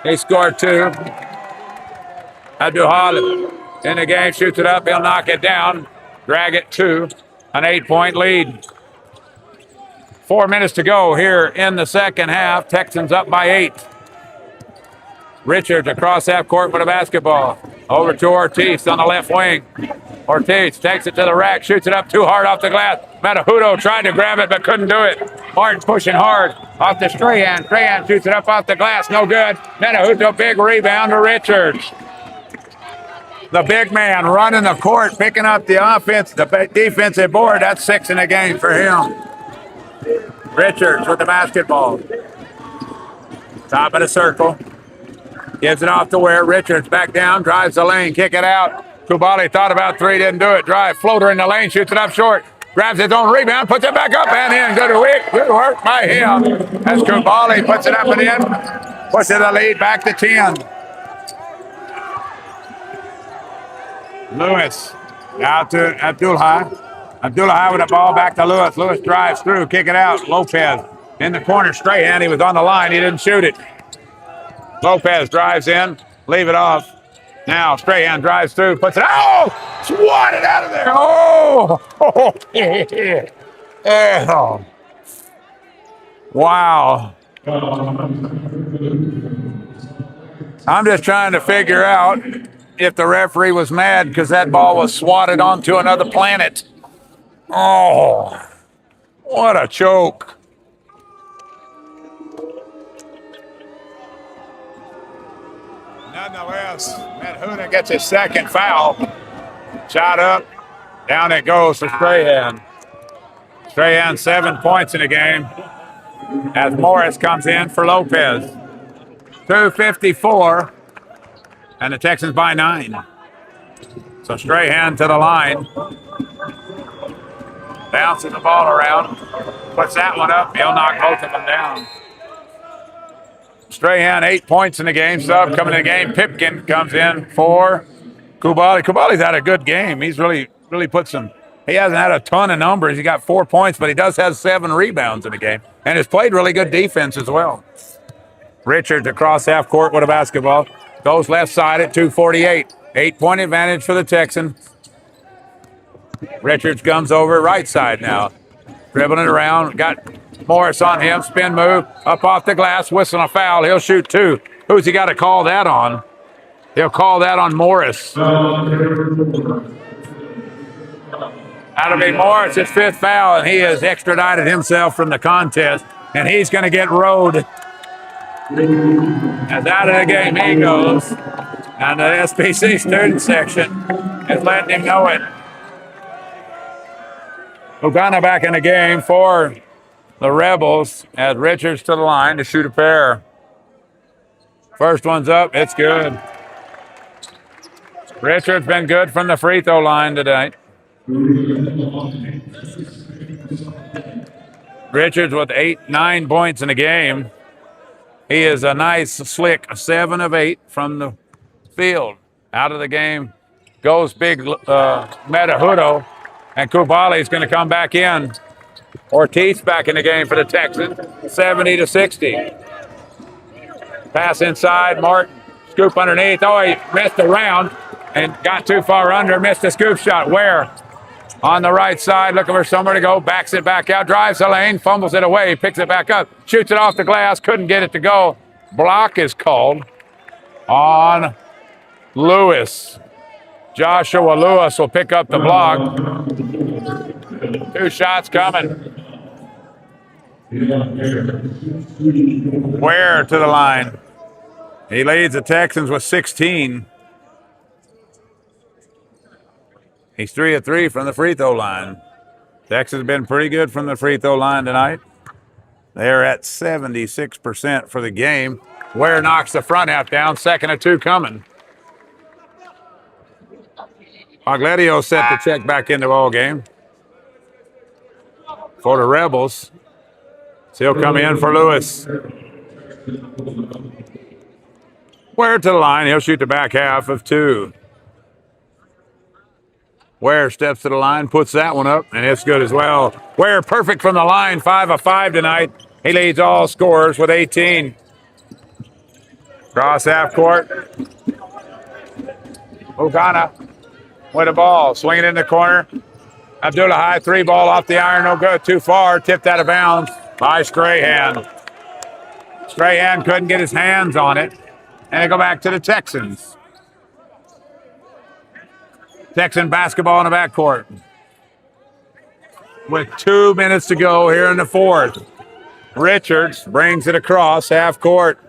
He scored 2. Abdullah in the game, shoots it up. He'll knock it down, drag it to an 8-point lead. 4 minutes to go here in the second half. Texans up by 8. Richards across half court with a basketball. Over to Ortiz on the left wing. Ortiz takes it to the rack, shoots it up too hard off the glass. Metahudo tried to grab it but couldn't do it. Martin pushing hard off to Strahan. Strahan shoots it up off the glass, no good. Metahudo, big rebound to Richards. The big man running the court, picking up the offense, the defensive board. That's 6 in the game for him. Richards with the basketball. Top of the circle. Gives it off to Ware. Richards back down, drives the lane, kick it out. Kubali thought about three, didn't do it. Drive, floater in the lane, shoots it up short. Grabs his own rebound, puts it back up and in. Good work by him. As Kubali puts it up and in. Pushes the lead back to 10. Lewis out to Abdullah. Abdullah with the ball back to Lewis. Lewis drives through, kick it out. Lopez in the corner, Strahan. He was on the line. He didn't shoot it. Lopez drives in, leave it off. Now Strahan drives through, puts it out. Oh! Swatted out of there. Oh! Wow. I'm just trying to figure out if the referee was mad because that ball was swatted onto another planet. Oh, what a choke. Nonetheless, Huda gets his second foul. Shot up. Down it goes for Strahan. Strahan 7 points in the game as Morris comes in for Lopez. 2:54, and the Texans by 9. So Strahan to the line. Bounces the ball around. Puts that one up. He'll knock both of them down. Strahan 8 points in the game. Sub coming in the game. Pipkin comes in for Kubali. Kubali's had a good game. He's really put some. He hasn't had a ton of numbers. He got 4 points, but he does have 7 rebounds in the game. And has played really good defense as well. Richards across half court with a basketball. Goes left side at 2:48. 8-point advantage for the Texans. Richards comes over right side now. Dribbling it around. Got Morris on him. Spin move. Up off the glass. Whistling a foul. He'll shoot 2. Who's he got to call that on? He'll call that on Morris. That'll be Morris' 5th foul, and he has extradited himself from the contest, and he's going to get rode. As out of the game he goes. And the SPC student section is letting him know it. Ugana back in the game for the Rebels as Richards to the line to shoot a pair. First one's up. It's good. Richards been good from the free throw line today. Richards with 9 points in the game. He is a nice, slick 7 of 8 from the field. Out of the game goes big Metahudo, and Kubali's going to come back in. Ortiz back in the game for the Texans, 70-60. Pass inside, Martin, scoop underneath. Oh, he missed around and got too far under, missed a scoop shot. Ware on the right side, looking for somewhere to go, backs it back out, drives the lane, fumbles it away, picks it back up, shoots it off the glass, couldn't get it to go. Block is called on Lewis. Joshua Lewis will pick up the block. 2 shots coming. Ware to the line. He leads the Texans with 16. He's 3 of 3 from the free throw line. Texans have been pretty good from the free throw line tonight. They're at 76% for the game. Ware knocks the front half down. 2nd of 2 coming. Agledio set to check back into the ball game for the Rebels. So he'll come in for Lewis. Ware to the line. He'll shoot the back half of 2. Ware steps to the line, puts that one up, and it's good as well. Ware perfect from the line, 5 of 5 tonight. He leads all scorers with 18. Cross half court. Ugana with the ball, swinging in the corner. Abdullah high 3 ball off the iron, no good, too far, tipped out of bounds by Strahan. Strahan couldn't get his hands on it, and they go back to the Texans. Texan basketball in the backcourt. With 2 minutes to go here in the 4th. Richards brings it across half court.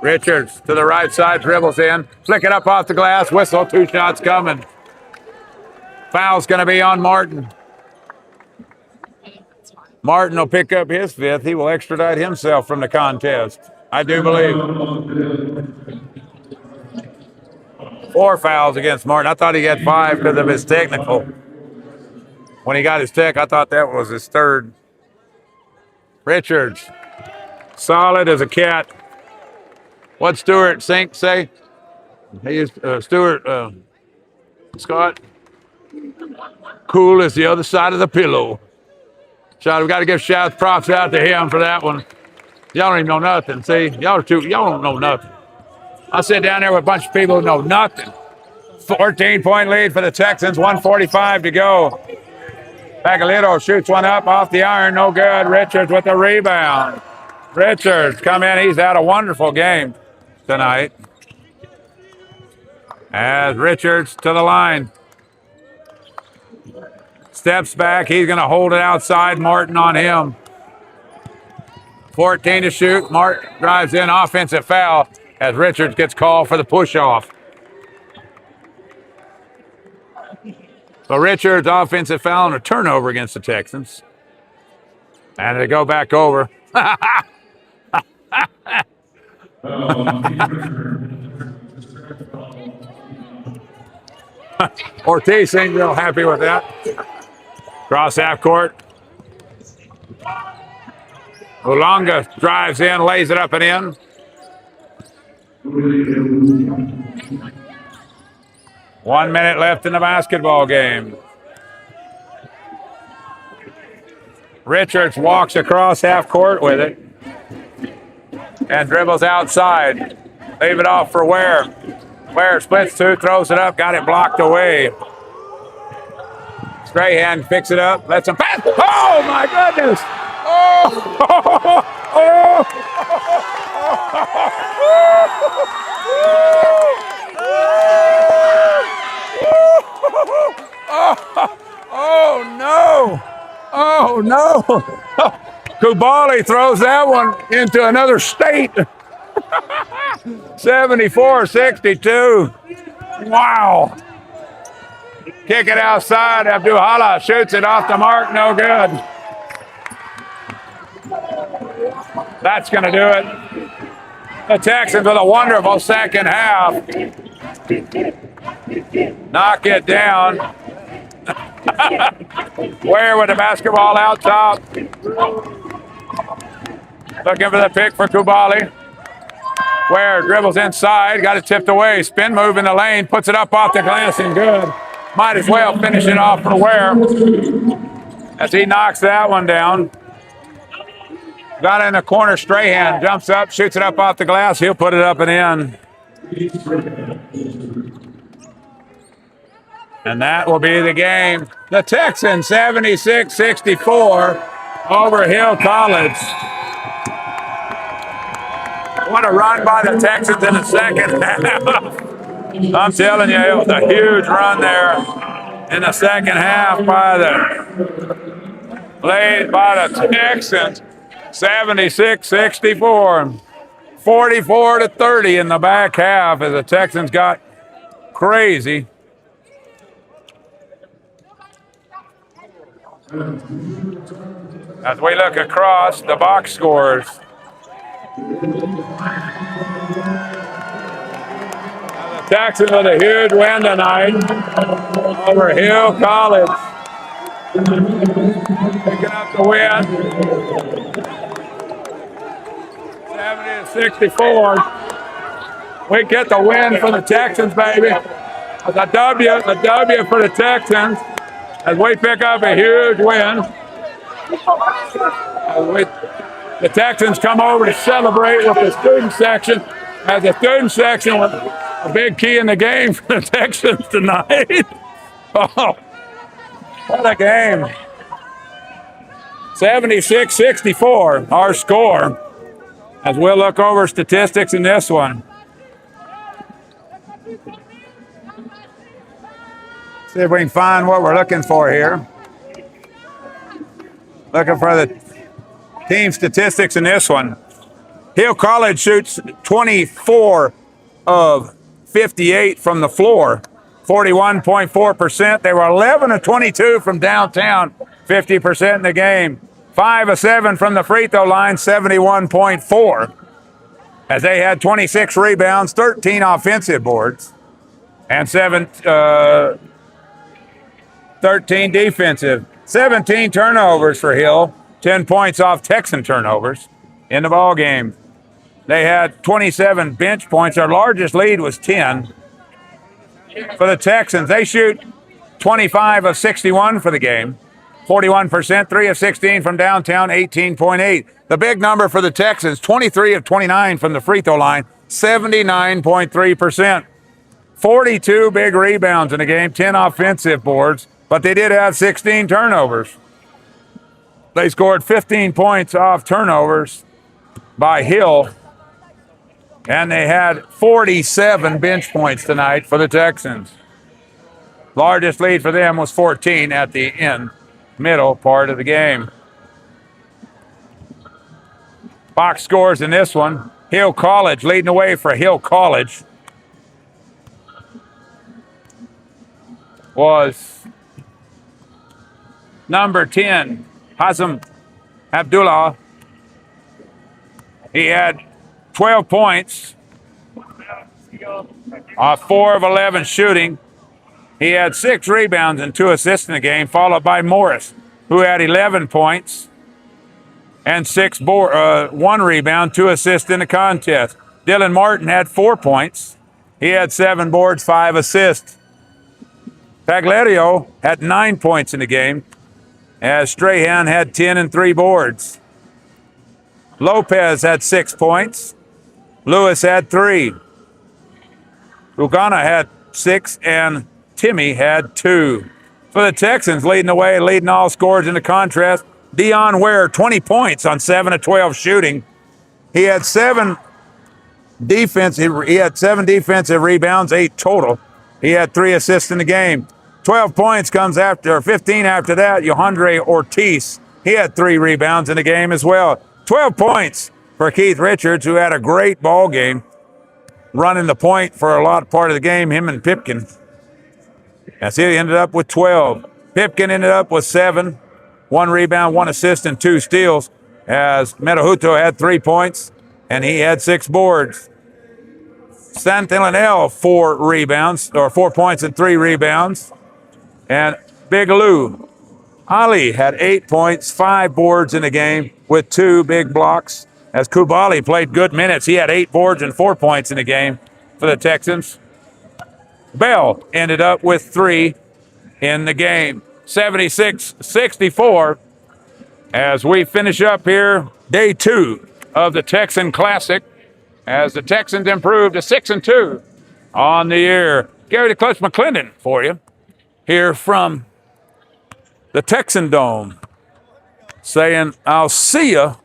Richards to the right side, dribbles in, flick it up off the glass, whistle, 2 shots coming. Foul's going to be on Martin. Martin will pick up his 5th. He will extradite himself from the contest. I do believe. 4 fouls against Martin. I thought he had 5 because of his technical. When he got his tech, I thought that was his 3rd. Richards, solid as a cat. What'd Stuart Sink say? He is Stuart Scott. Cool as the other side of the pillow. So we got to give props out to him for that one. Y'all don't even know nothing. See, y'all don't know nothing. I sit down there with a bunch of people who know nothing. 14-point lead for the Texans, 1:45 to go. Bagalito shoots one up off the iron, no good. Richards with the rebound. Richards come in, he's had a wonderful game tonight. As Richards to the line. Steps back, he's going to hold it outside. Martin on him. 14 to shoot. Martin drives in, offensive foul as Richards gets called for the push-off. So Richards, offensive foul and a turnover against the Texans. And they go back over. Ortiz ain't real happy with that. Cross half court. Ulonga drives in, lays it up and in. One minute left in the basketball game. Richards walks across half court with it and dribbles outside. Leave it off for Ware. Ware splits 2, throws it up, got it blocked away. Strahan picks it up, lets him pass. Oh my goodness! Oh no! Oh no! Kubali throws that one into another state. 74-62. Wow. Kick it outside. Abdulhala shoots it off the mark. No good. That's going to do it. The Texans with a wonderful second half. Knock it down. Ware with the basketball out top. Looking for the pick for Kubali. Ware dribbles inside, got it tipped away. Spin move in the lane, puts it up off the glass and good. Might as well finish it off for Ware as he knocks that one down. Got it in the corner, Strahan jumps up, shoots it up off the glass. He'll put it up and in. And that will be the game. The Texans 76-64 over Hill College. What a run by the Texans in the second half. I'm telling you, it was a huge run there in the second half by the Texans. 76-64. 44-30 in the back half as the Texans got crazy. As we look across the box scores. The Texans with a huge win tonight over Hill College. Picking up the win. 70-64. We get the win for the Texans, baby. A W for the Texans as we pick up a huge win. The Texans come over to celebrate with the student section, as the student section was a big key in the game for the Texans tonight. Oh, what a game. 76-64, our score, as we'll look over statistics in this one. See if we can find what we're looking for here. Looking for the team statistics in this one. Hill College shoots 24 of 58 from the floor, 41.4%. They were 11 of 22 from downtown, 50% in the game. 5 of 7 from the free throw line, 71.4. As they had 26 rebounds, 13 offensive boards, and 13 defensive. 17 turnovers for Hill, 10 points off Texan turnovers in the ball game. They had 27 bench points. Their largest lead was 10. For the Texans, they shoot 25 of 61 for the game, 41%, 3 of 16 from downtown, 18.8. The big number for the Texans, 23 of 29 from the free throw line, 79.3%. 42 big rebounds in the game, 10 offensive boards, but they did have 16 turnovers. They scored 15 points off turnovers by Hill, and they had 47 bench points tonight for the Texans. Largest lead for them was 14 at the middle part of the game. Box scores in this one. Hill College leading the way for Hill College was number 10, Hazem Abdullah. He had 12 points off 4 of 11 shooting. He had 6 rebounds and 2 assists in the game, followed by Morris, who had 11 points and 1 rebound, 2 assists in the contest. Dylan Martin had 4 points. He had 7 boards, 5 assists. Pagliario had 9 points in the game, as Strahan had 10 and 3 boards. Lopez had 6 points. Lewis had 3. Ugana had 6, and Timmy had 2. For the Texans, leading the way, leading all scores in the contest, Dion Ware, 20 points on 7 of 12 shooting. He had 7 defensive rebounds, 8 total. He had 3 assists in the game. 12 points comes after, 15 after that, Johandre Ortiz. He had 3 rebounds in the game as well. 12 points for Keith Richards, who had a great ball game, running the point for a part of the game, him and Pipkin. As he ended up with 12. Pipkin ended up with 7, 1 rebound, 1 assist, and 2 steals, as Metahuto had 3 points, and he had 6 boards. Santillanel, 4 points and 3 rebounds. And Bigelow Ali had 8 points, 5 boards in the game with 2 big blocks. As Kubali played good minutes, he had 8 boards and 4 points in the game for the Texans. Bell ended up with 3 in the game. 76-64 as we finish up here day 2 of the Texan Classic, as the Texans improved to 6-2 on the year. Gary the Clutch McClendon for you here from the Texan Dome, saying, I'll see you